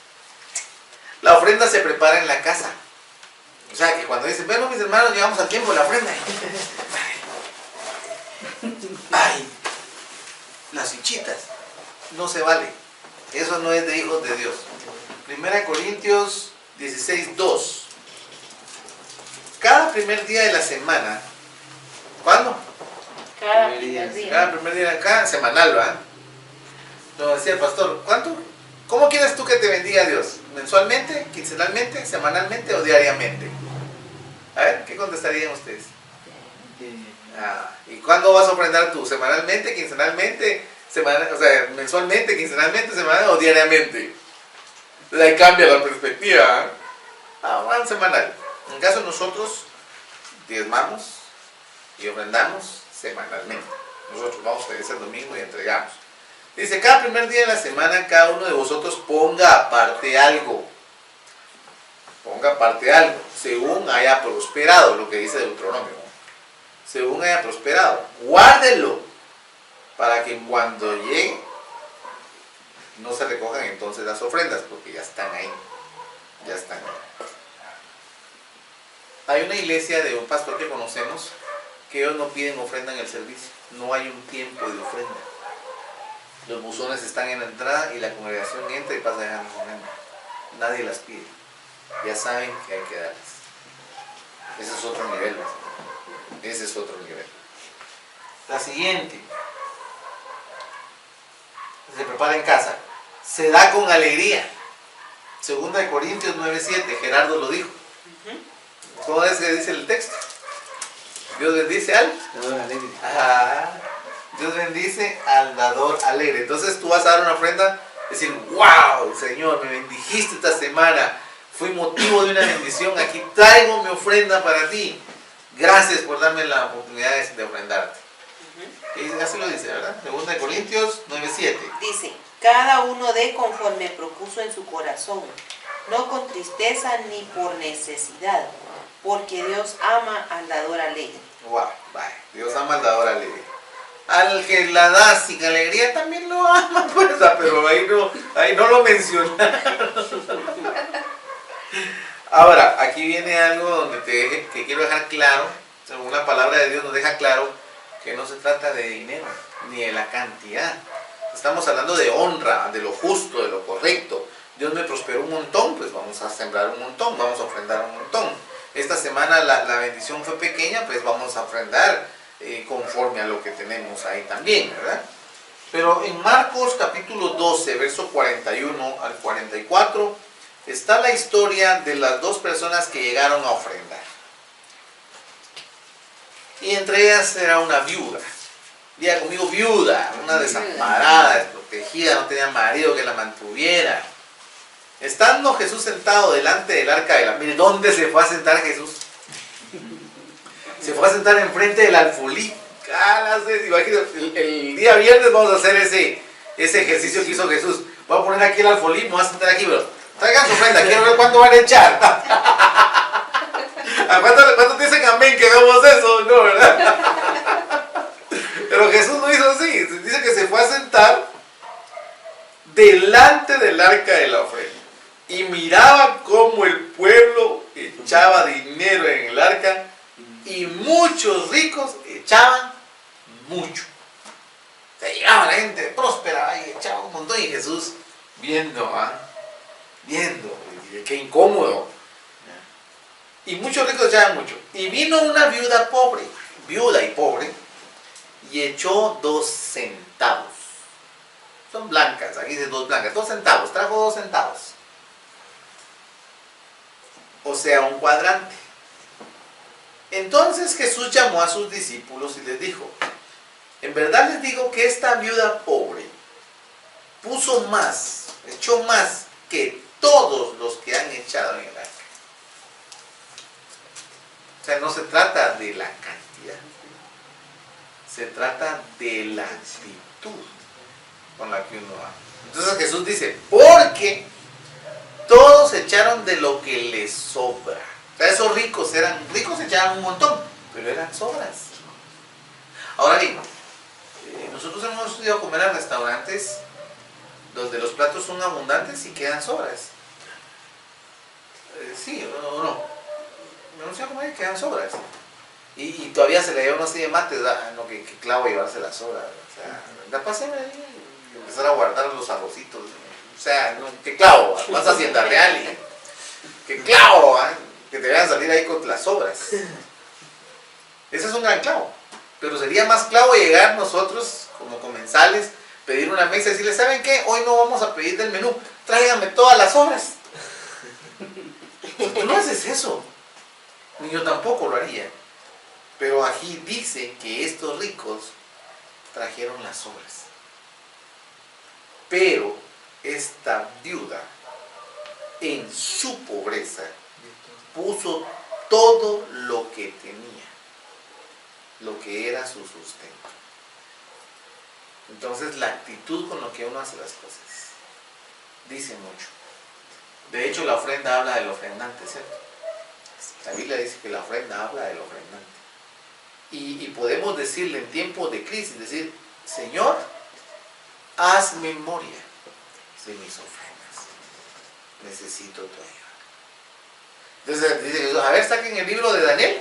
La ofrenda se prepara en la casa. O sea, que cuando dicen, bueno, mis hermanos, llegamos al tiempo de la ofrenda. Ay, las fichitas. No se vale. Eso no es de hijos de Dios. 1 Corintios 16:2. Cada primer día de la semana. ¿Cuándo? Cada Primer día. primer día. Cada primer día de acá, semanal, ¿verdad? Lo decía el pastor, ¿cuánto? ¿Cómo quieres tú que te bendiga Dios? ¿Mensualmente, quincenalmente, semanalmente o diariamente? A ver, ¿qué contestarían ustedes? ¿Y cuándo vas a ofrendar tú? ¿Semanalmente, quincenalmente, o sea, mensualmente, quincenalmente, semanal o diariamente? Entonces ahí cambia la perspectiva. Van semanal. En caso de nosotros, diezmamos y ofrendamos semanalmente. Nosotros vamos a pedir el domingo y entregamos. Dice, cada primer día de la semana, cada uno de vosotros ponga aparte algo. Ponga aparte algo, según haya prosperado, lo que dice Deuteronomio. Según haya prosperado. Guárdelo, para que cuando llegue, no se recojan entonces las ofrendas, porque ya están ahí. Ya están ahí. Hay una iglesia de un pastor que conocemos, que ellos no piden ofrenda en el servicio. No hay un tiempo de ofrenda. Los buzones están en la entrada y la congregación entra y pasa dejando su ofrenda. Nadie las pide. Ya saben que hay que darles. Ese es otro nivel. Ese es otro nivel. La siguiente. Se prepara en casa. Se da con alegría. 2 Corintios 9:7. Gerardo lo dijo. ¿Cómo es que dice el texto? Dios bendice al Dador alegre. Dios bendice al dador alegre. Entonces tú vas a dar una ofrenda, decir, wow, Señor, me bendijiste esta semana, fui motivo de una bendición, aquí traigo mi ofrenda para ti. Gracias por darme la oportunidad de ofrendarte. Y así lo dice, ¿verdad? 2 Corintios 9:7. Dice, cada uno dé conforme propuso en su corazón, no con tristeza ni por necesidad, porque Dios ama al dador alegre. Wow, vaya, Dios ama al dador alegre. Al que la da sin alegría también lo ama, pues, pero ahí no lo menciona. Ahora, aquí viene algo donde que quiero dejar claro, según la palabra de Dios nos deja claro, que no se trata de dinero, ni de la cantidad. Estamos hablando de honra, de lo justo, de lo correcto. Dios me prosperó un montón, pues vamos a sembrar un montón, vamos a ofrendar un montón. Esta semana la bendición fue pequeña, pues vamos a ofrendar conforme a lo que tenemos ahí también, ¿verdad? Pero en Marcos capítulo 12, verso 41 al 44, está la historia de las dos personas que llegaron a ofrendar. Y entre ellas era una viuda. Diga conmigo, viuda, una desamparada, desprotegida, no tenía marido que la mantuviera. Estando Jesús sentado delante del arca de la... Mire, ¿dónde se fue a sentar Jesús? Se fue a sentar enfrente del alfolí. Imagínate, el día viernes vamos a hacer ese ejercicio que hizo Jesús. Voy a poner aquí el alfolí, me voy a sentar aquí, pero traigan su ofrenda, quiero ver cuánto van a echar. ¿A cuánto dicen amén que hagamos eso? No, ¿verdad? Pero Jesús no hizo así. Dice que se fue a sentar delante del arca de la ofrenda. Y miraba cómo el pueblo echaba dinero en el arca y muchos ricos echaban mucho. Se llegaba la gente próspera y echaba un montón y Jesús viendo, viendo, y qué incómodo. Y muchos ricos echaban mucho. Y vino una viuda y pobre, y echó 2 centavos. Son blancas, aquí dice 2 blancas, 2 centavos, trajo 2 centavos. O sea, un cuadrante. Entonces Jesús llamó a sus discípulos y les dijo, En verdad les digo que esta viuda pobre echó más que todos los que han echado en el arca. O sea, no se trata de la cantidad, se trata de la actitud con la que uno va. Entonces Jesús dice, porque todos echaron de lo que les sobra. O sea, esos ricos echaban un montón, pero eran sobras. Ahora bien, nosotros hemos ido a comer a restaurantes donde los platos son abundantes y quedan sobras. Sí o no. Hemos ido a comer y quedan sobras. Y todavía se le dio uno así de mates, no, que clavo llevarse las sobras. O sea, la pasé ahí y empezar a guardar los arrocitos. O sea, no, que clavo, vas a Hacienda Real y que clavo, que te vayan a salir ahí con las sobras. Ese es un gran clavo. Pero sería más clavo llegar nosotros como comensales, pedir una mesa y decirle, ¿saben qué? Hoy no vamos a pedir del menú, tráiganme todas las sobras. Tú no haces eso, ni yo tampoco lo haría. Pero aquí dice que estos ricos trajeron las sobras. Pero esta viuda, en su pobreza, puso todo lo que tenía, lo que era su sustento. Entonces la actitud con la que uno hace las cosas dice mucho. De hecho, la ofrenda habla del ofrendante, ¿cierto? La Biblia dice que la ofrenda habla del ofrendante. Y podemos decirle en tiempos de crisis, decir, Señor, haz memoria de mis ofrendas. Necesito tu ayuda. Entonces dice Jesús, a ver, saquen el libro de Daniel.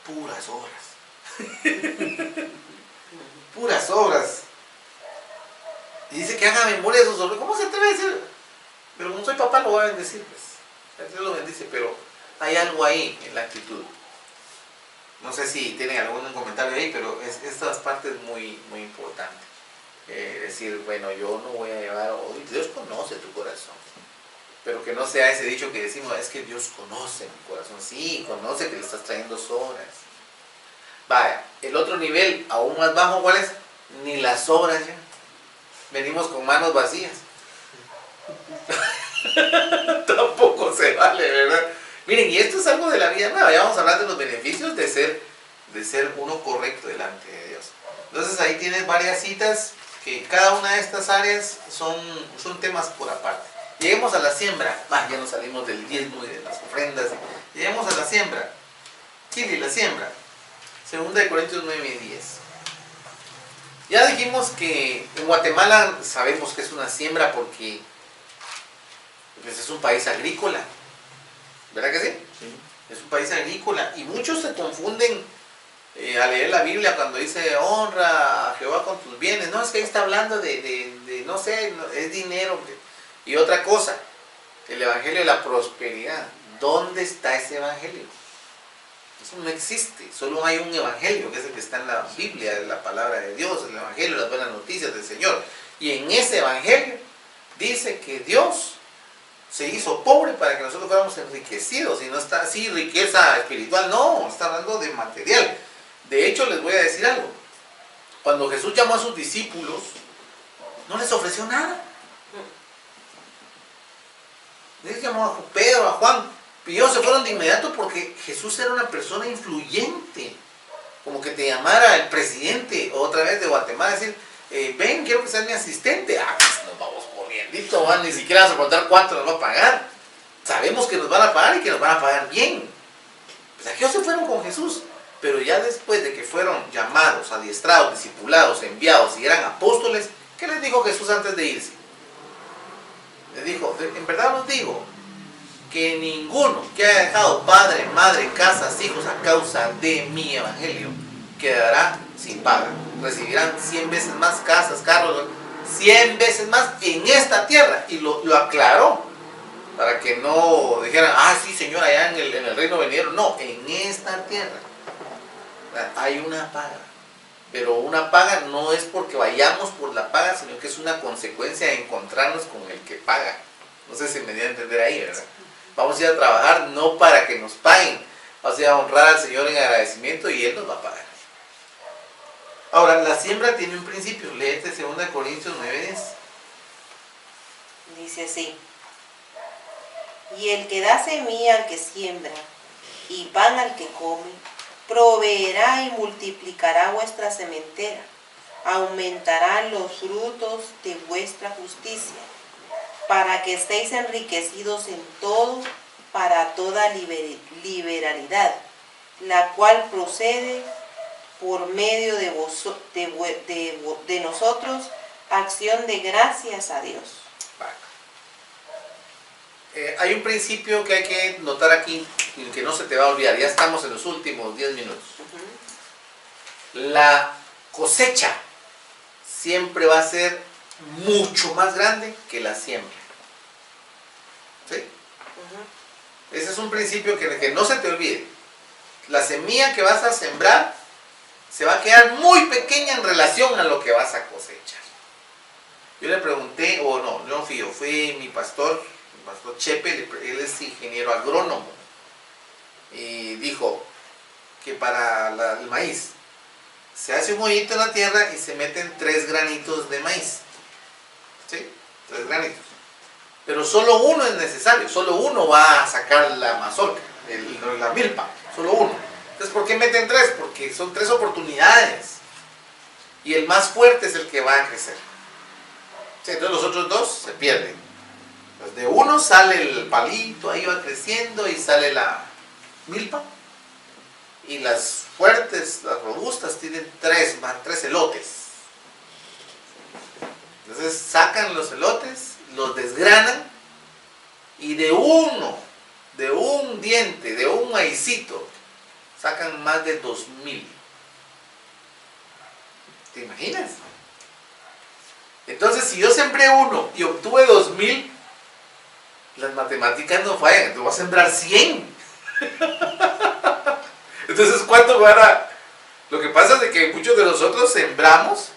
Puras obras. Puras obras. Y dice que haga memoria de sus obras. ¿Cómo se atreve a decir? Pero como soy papá lo voy a bendecir, pues. Dios lo bendice, pero hay algo ahí en la actitud. No sé si tienen algún comentario ahí, pero esta parte es muy, muy importante. Decir, bueno, yo no voy a llevar, Dios conoce tu corazón. Pero que no sea ese dicho que decimos, es que Dios conoce mi corazón. Sí, conoce que le estás trayendo sobras. Vaya, el otro nivel, aún más bajo, ¿cuál es? Ni las sobras ya. Venimos con manos vacías. Tampoco se vale, ¿verdad? Miren, y esto es algo de la vida nueva. Ya vamos a hablar de los beneficios de ser uno correcto delante de Dios. Entonces ahí tienes varias citas que cada una de estas áreas son temas por aparte. Lleguemos a la siembra. Ya nos salimos del diezmo y de las ofrendas. Lleguemos a la siembra. Chile, la siembra. 2 Corintios 9 y 10. Ya dijimos que en Guatemala sabemos que es una siembra porque pues, es un país agrícola. ¿Verdad que sí? Sí. Es un país agrícola. Y muchos se confunden al leer la Biblia cuando dice honra a Jehová con tus bienes. No, es que ahí está hablando de no sé, es dinero. Y otra cosa, el evangelio de la prosperidad. ¿Dónde está ese evangelio? Eso no existe. Solo hay un evangelio, que es el que está en la Biblia, la palabra de Dios, el evangelio, las buenas noticias del Señor. Y en ese evangelio dice que Dios se hizo pobre para que nosotros fuéramos enriquecidos. Y no está así riqueza espiritual, no, está hablando de material. De hecho, les voy a decir algo. Cuando Jesús llamó a sus discípulos, no les ofreció nada. Les llamó a Pedro, a Juan, y ellos se fueron de inmediato porque Jesús era una persona influyente. Como que te llamara el presidente otra vez de Guatemala, decir, ven, quiero que seas mi asistente. Pues nos vamos corriendo, ni siquiera vamos a contar cuánto nos va a pagar. Sabemos que nos van a pagar y que nos van a pagar bien. Pues aquellos se fueron con Jesús. Pero ya después de que fueron llamados, adiestrados, discipulados, enviados y eran apóstoles, ¿qué les dijo Jesús antes de irse? Les dijo, en verdad os digo, que ninguno que haya dejado padre, madre, casas, hijos a causa de mi evangelio, quedará sin paga. Recibirán 100 veces más casas, carros, 100 veces más en esta tierra. Y lo aclaró, para que no dijeran, sí señor, allá en el reino venidero. No, en esta tierra hay una paga. Pero una paga no es porque vayamos por la paga, sino que es una consecuencia de encontrarnos con el que paga. No sé si me dio a entender ahí, ¿verdad? Vamos a ir a trabajar no para que nos paguen, O sea, honrar al Señor en agradecimiento y Él nos va a pagar. Ahora, la siembra tiene un principio. Léete 2 Corintios 9:10. Dice así: y el que da semilla al que siembra y pan al que come, proveerá y multiplicará vuestra sementera, aumentará los frutos de vuestra justicia, para que estéis enriquecidos en todo, para toda liberalidad, la cual procede por medio de nosotros, acción de gracias a Dios. Hay un principio que hay que notar aquí y que no se te va a olvidar. Ya estamos en los últimos 10 minutos. La cosecha siempre va a ser mucho más grande que la siembra. ¿Sí? Ese es un principio que no se te olvide. La semilla que vas a sembrar se va a quedar muy pequeña en relación a lo que vas a cosechar. Yo le pregunté, o no, yo fui mi pastor Chepe, él es ingeniero agrónomo, y dijo que para el maíz se hace un hoyito en la tierra y se meten 3 granitos de maíz. ¿Sí? 3 granitos. Pero solo uno es necesario, solo uno va a sacar la mazorca, la milpa, solo uno. Entonces, ¿por qué meten 3? Porque son 3 oportunidades. Y el más fuerte es el que va a crecer. Sí, entonces los otros 2 se pierden. Pues de uno sale el palito, ahí va creciendo y sale la milpa. Y las fuertes, las robustas, tienen 3 elotes. Entonces sacan los elotes, los desgranan y de un diente, de un maicito, sacan más de 2000. ¿Te imaginas? Entonces, si yo sembré uno y obtuve 2000, las matemáticas no fallan, entonces voy a sembrar 100. Entonces, ¿cuánto van a...? Lo que pasa es de que muchos de nosotros sembramos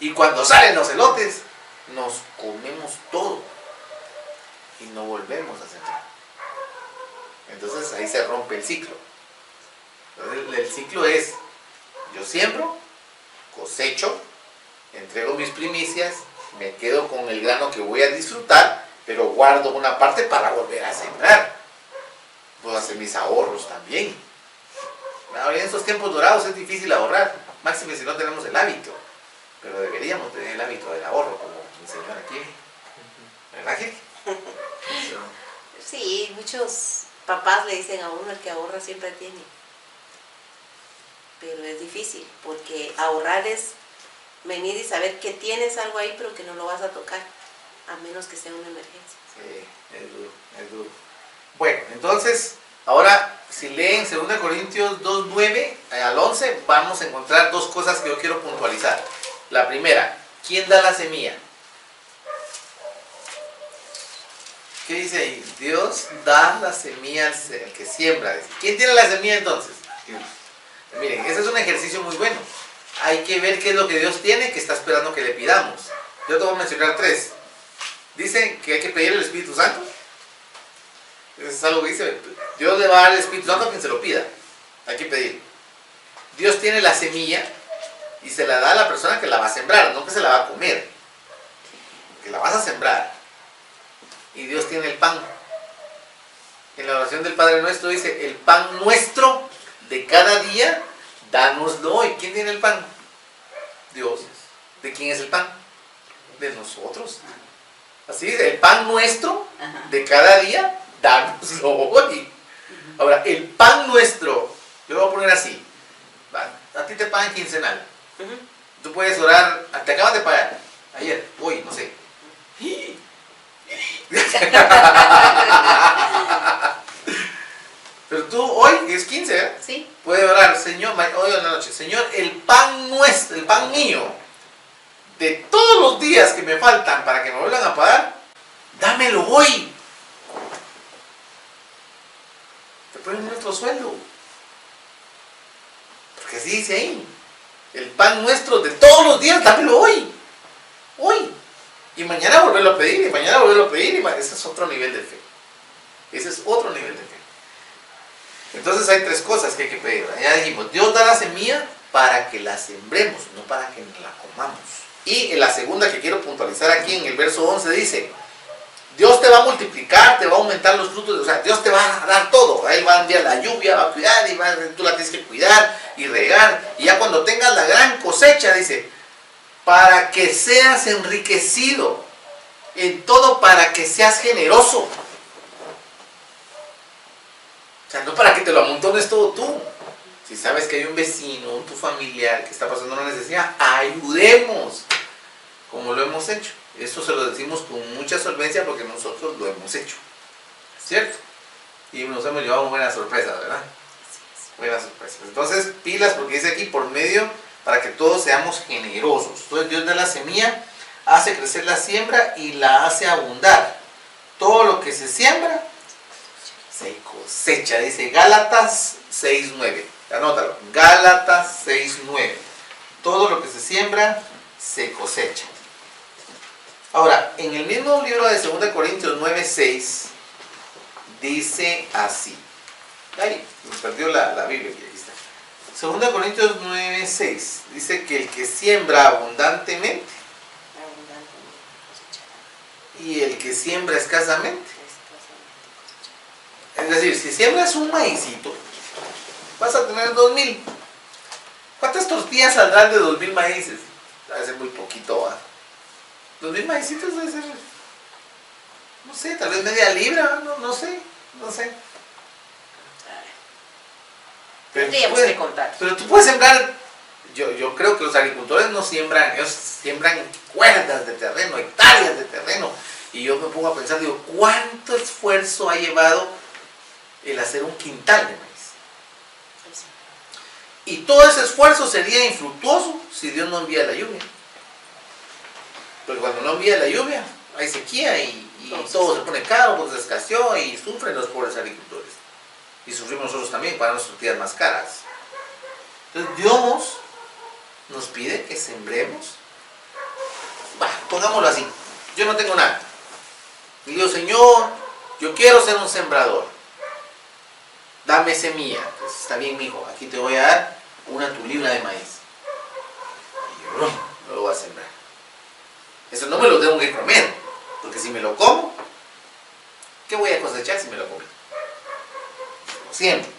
y cuando salen los elotes, nos comemos todo y no volvemos a sembrar. Entonces, ahí se rompe el ciclo. Entonces, el ciclo es, yo siembro, cosecho, entrego mis primicias, me quedo con el grano que voy a disfrutar, pero guardo una parte para volver a sembrar. Puedo hacer mis ahorros también. Ahora en estos tiempos dorados es difícil ahorrar, máxime si no tenemos el hábito, pero deberíamos tener el hábito del ahorro, como mi señora aquí. ¿Verdad, Gil? Sí, muchos papás le dicen a uno: el que ahorra siempre tiene. Pero es difícil, porque ahorrar es venir y saber que tienes algo ahí, pero que no lo vas a tocar, a menos que sea una emergencia. Sí, es duro, es duro. Bueno, entonces, ahora, si leen 2 Corintios 2:9 al 11, vamos a encontrar 2 cosas que yo quiero puntualizar. La primera, ¿quién da la semilla? ¿Qué dice ahí? Dios da la semilla al que siembra. ¿Quién tiene la semilla entonces? Dios. Miren, ese es un ejercicio muy bueno. Hay que ver qué es lo que Dios tiene que está esperando que le pidamos. Yo te voy a mencionar 3. Dicen que hay que pedir el Espíritu Santo. Eso es algo que dice. Dios le va a dar el Espíritu Santo a quien se lo pida. Hay que pedir. Dios tiene la semilla y se la da a la persona que la va a sembrar, no que se la va a comer. Que la vas a sembrar. Y Dios tiene el pan. En la oración del Padre Nuestro dice: el pan nuestro de cada día, dánoslo hoy. ¿Quién tiene el pan? Dios. ¿De quién es el pan? De nosotros. Así dice, el pan nuestro de cada día, dánoslo hoy. Ahora, el pan nuestro, yo lo voy a poner así. A ti te pagan quincenal. Tú puedes orar, te acabas de pagar, ayer, hoy, no sé. Pero tú hoy, es 15, ¿eh? Sí. Puedes orar: Señor, hoy en la noche, Señor, el pan nuestro, el pan mío, de todos los días que me faltan para que me vuelvan a pagar, dámelo hoy. Te ponen nuestro sueldo. Porque así dice ahí: el pan nuestro de todos los días, dámelo hoy. Hoy. Y mañana volverlo a pedir, y mañana volverlo a pedir. Ese es otro nivel de fe. Ese es otro nivel de fe. Entonces hay tres cosas que hay que pedir. Ya dijimos, Dios da la semilla para que la sembremos, no para que la comamos. Y en la segunda que quiero puntualizar aquí en el verso 11 dice, Dios te va a multiplicar, te va a aumentar los frutos, o sea, Dios te va a dar todo. Él va a enviar la lluvia, va a cuidar, y tú la tienes que cuidar y regar. Y ya cuando tengas la gran cosecha, dice, para que seas enriquecido, en todo para que seas generoso. O sea, no para que te lo amontones todo tú. Si sabes que hay un vecino, tu familiar que está pasando una necesidad, ayudemos, como lo hemos hecho. Esto se lo decimos con mucha solvencia porque nosotros lo hemos hecho, ¿cierto? Y nos hemos llevado buenas sorpresas, ¿verdad? Buenas sorpresas. Entonces, pilas, porque dice aquí, por medio, para que todos seamos generosos. Entonces, Dios da la semilla, hace crecer la siembra y la hace abundar. Todo lo que se siembra, se cosecha. Dice Gálatas 6:9. Anótalo. Gálatas 6:9. Todo lo que se siembra, se cosecha. Ahora, en el mismo libro de 2 Corintios 9:6, dice así. Ahí, me perdió la Biblia aquí, está. 2 Corintios 9:6, dice que el que siembra abundantemente y el que siembra escasamente. Es decir, si siembras un maicito, vas a tener 2000. ¿Cuántas tortillas saldrán de 2000 maíces? Debe ser muy poquito, ¿va? 2000 maicitos debe ser, no sé, tal vez media libra, no sé. Tendríamos que contar. Pero tú puedes sembrar, yo creo que los agricultores no siembran, ellos siembran cuerdas de terreno, hectáreas de terreno. Y yo me pongo a pensar, digo, ¿cuánto esfuerzo ha llevado el hacer un quintal de maíz? Y todo ese esfuerzo sería infructuoso si Dios no envía la lluvia. Porque cuando no envía la lluvia, hay sequía y todo se pone caro porque se escaseó y sufren los pobres agricultores. Y sufrimos nosotros también para nuestras tortillas más caras. Entonces Dios nos pide que sembremos. Pongámoslo así, yo no tengo nada. Y digo, Señor, yo quiero ser un sembrador. Dame semilla. Pues está bien, mijo, aquí te voy a dar tu libra de maíz. Y yo no lo voy a sembrar. Eso no me lo tengo que comer, porque si me lo como, ¿qué voy a cosechar si me lo como? Como siempre,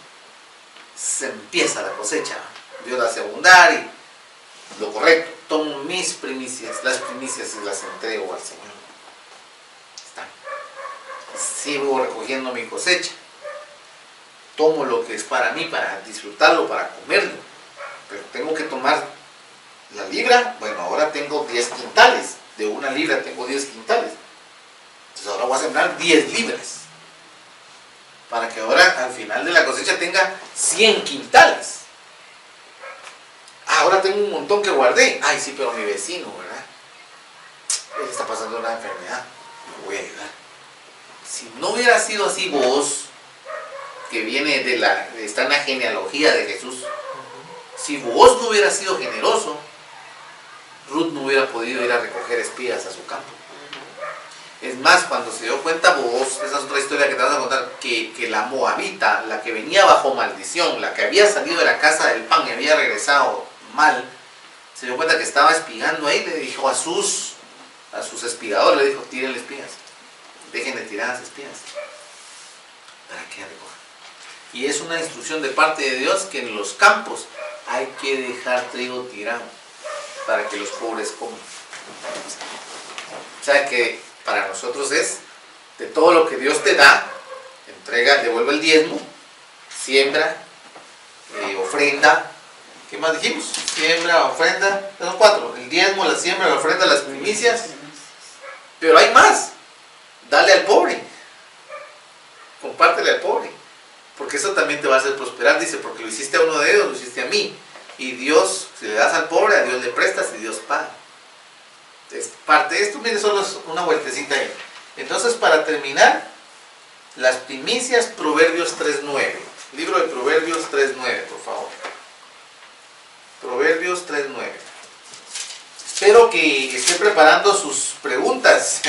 se empieza la cosecha. Dios la hace abundar y lo correcto, tomo mis primicias, las primicias y las entrego al Señor. Está. Sigo recogiendo mi cosecha. Tomo lo que es para mí, para disfrutarlo, para comerlo. Pero tengo que tomar la libra. Bueno, ahora tengo 10 quintales. De una libra tengo 10 quintales. Entonces ahora voy a sembrar 10 libras. Para que ahora al final de la cosecha tenga 100 quintales. Ahora tengo un montón que guardé. Ay, sí, pero mi vecino, ¿verdad? Él está pasando una enfermedad. Me voy a ayudar. Si no hubiera sido así vos, que viene está en la genealogía de Jesús, si vos no hubieras sido generoso, Ruth no hubiera podido ir a recoger espigas a su campo. Es más, cuando se dio cuenta vos, esa es otra historia que te vas a contar, que la moabita, la que venía bajo maldición, la que había salido de la casa del pan y había regresado mal, se dio cuenta que estaba espigando ahí, le dijo a sus espigadores, le dijo, tírenle espigas, dejen de tirar las espigas, para que recojan. Y es una instrucción de parte de Dios que en los campos hay que dejar trigo tirado para que los pobres coman. O sea que para nosotros es de todo lo que Dios te da, entrega, devuelve el diezmo, siembra, ofrenda. ¿Qué más dijimos? Siembra, ofrenda, son 4. El diezmo, la siembra, la ofrenda, las primicias. Pero hay más. Dale al pobre. Compártele al pobre. Porque eso también te va a hacer prosperar. Dice, porque lo hiciste a uno de ellos, lo hiciste a mí. Y Dios, si le das al pobre, a Dios le prestas y Dios paga. Es parte de esto, mire, solo es una vueltecita ahí. Entonces, para terminar, las primicias, Proverbios 3:9. Libro de Proverbios 3:9, por favor. Proverbios 3:9. Espero que esté preparando sus preguntas.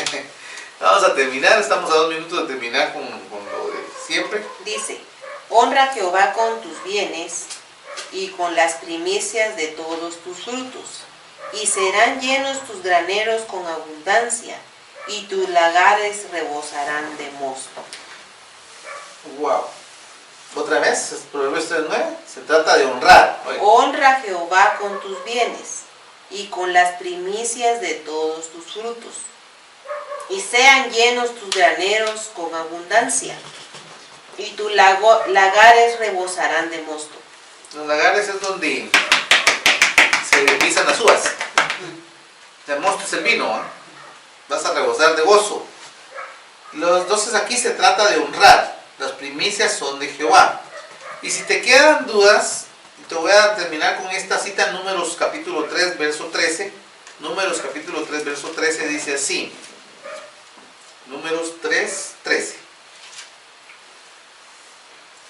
Vamos a terminar, estamos a 2 minutos de terminar con lo de siempre. Dice, Honra a Jehová con tus bienes y con las primicias de todos tus frutos, y serán llenos tus graneros con abundancia, y tus lagares rebosarán de mosto. Wow. Otra vez, Proverbios 3:9, se trata de honrar. Oiga. Honra a Jehová con tus bienes y con las primicias de todos tus frutos, y sean llenos tus graneros con abundancia, y tus lagares rebosarán de mosto. Los lagares es donde se pisan las uvas. El mosto es el vino, ¿eh? Vas a rebosar de gozo. Entonces aquí se trata de honrar. Las primicias son de Jehová. Y si te quedan dudas, te voy a terminar con esta cita, Números capítulo 3, verso 13. Números capítulo 3, verso 13 dice así. Números 3, 13.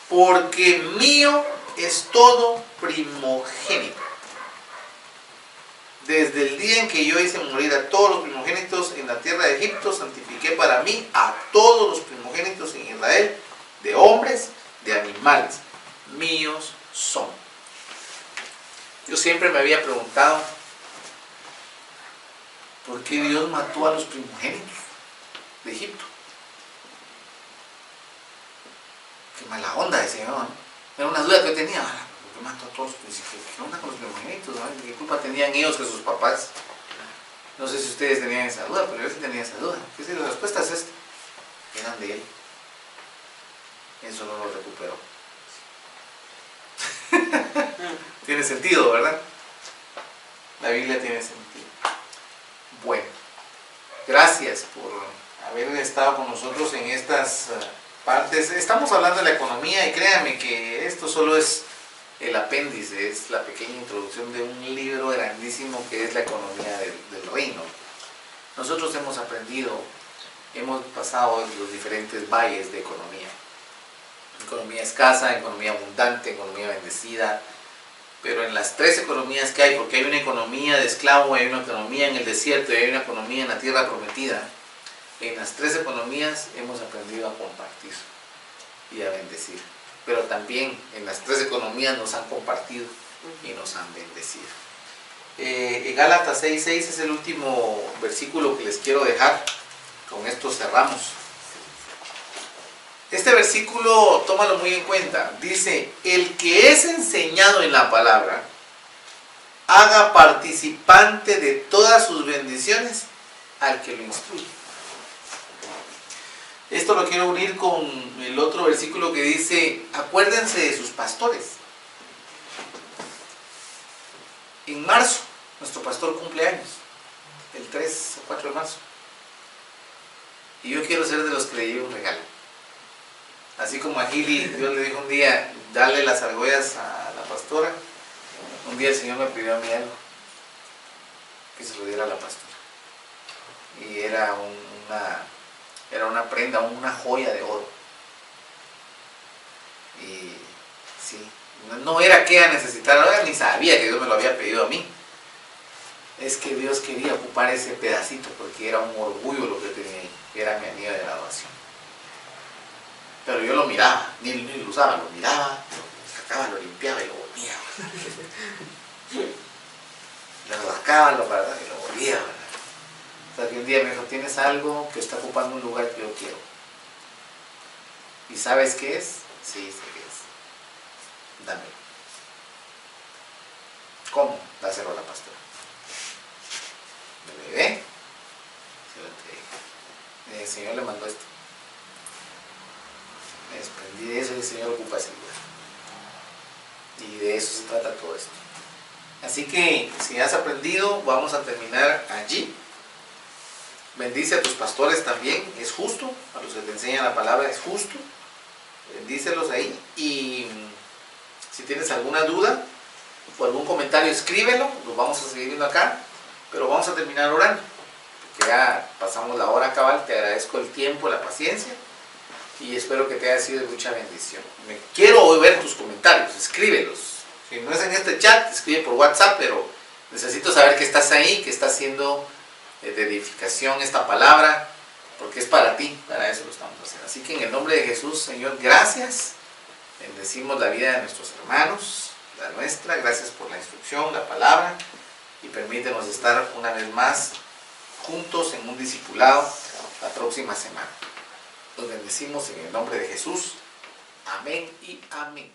Porque mío es todo primogénito. Desde el día en que yo hice morir a todos los primogénitos en la tierra de Egipto, santifiqué para mí a todos los primogénitos en Israel, de hombres, de animales, míos son. Yo siempre me había preguntado, ¿por qué Dios mató a los primogénitos de Egipto? Qué mala onda, decía, ¿no? Era una duda que yo tenía. ¿Por qué mató a todos? ¿Qué onda con los primogénitos? ¿No? ¿Qué culpa tenían ellos que sus papás? No sé si ustedes tenían esa duda, pero yo sí tenía esa duda. ¿Qué si la respuesta es esta? Eran de él. Eso no lo recuperó. Tiene sentido, ¿verdad? La Biblia tiene sentido. Bueno, gracias por haber estado con nosotros en estas partes. Estamos hablando de la economía y créanme que esto solo es el apéndice, es la pequeña introducción de un libro grandísimo que es la economía del reino. Nosotros hemos aprendido, hemos pasado los diferentes valles de economía. Economía escasa, economía abundante, economía bendecida, pero en las tres economías que hay, porque hay una economía de esclavo, hay una economía en el desierto y hay una economía en la tierra prometida, en las tres economías hemos aprendido a compartir y a bendecir, pero también en las tres economías nos han compartido y nos han bendecido. Gálatas 6:6 es el último versículo que les quiero dejar, con esto cerramos. Este versículo, tómalo muy en cuenta, dice, el que es enseñado en la palabra, haga participante de todas sus bendiciones al que lo instruye. Esto lo quiero unir con el otro versículo que dice, acuérdense de sus pastores. En marzo, nuestro pastor cumple años, el 3 o 4 de marzo. Y yo quiero ser de los que le lleve un regalo. Así como a Gili, Dios le dijo un día, darle las argollas a la pastora. Un día el Señor me pidió a mí algo, que se lo diera a la pastora. Y era una prenda, una joya de oro. Y sí, no era que ella necesitara, ni sabía que Dios me lo había pedido a mí. Es que Dios quería ocupar ese pedacito porque era un orgullo lo que tenía ahí, era mi anillo de graduación. Pero yo lo miraba, ni lo usaba, lo miraba, lo sacaba, lo limpiaba y lo volvía. Lo rascaba, lo guardaba y lo volvía. O sea que un día me dijo, tienes algo que está ocupando un lugar que yo quiero. ¿Y sabes qué es? Sí, sé qué es. Dámelo. ¿Cómo? Dáselo a la pastora. Me lo llevé, se lo entregué. El Señor le mandó esto. Me desprendí de eso y el Señor ocupa ese lugar. Y de eso se trata todo esto. Así que si has aprendido, vamos a terminar allí. Bendice a tus pastores también, es justo. A los que te enseñan la palabra es justo. Bendícelos ahí. Y si tienes alguna duda o algún comentario, escríbelo. Lo vamos a seguir viendo acá. Pero vamos a terminar orando. Porque ya pasamos la hora cabal. Te agradezco el tiempo, la paciencia. Y espero que te haya sido de mucha bendición. Me quiero ver tus comentarios, escríbelos. Si no es en este chat, escribe por WhatsApp, pero necesito saber que estás ahí, que está haciendo de edificación esta palabra, porque es para ti, para eso lo estamos haciendo. Así que en el nombre de Jesús, Señor, gracias Bendecimos la vida de nuestros hermanos, la nuestra. Gracias por la instrucción, la palabra, y permítenos estar una vez más juntos en un discipulado la próxima semana. Los bendecimos en el nombre de Jesús. Amén y amén.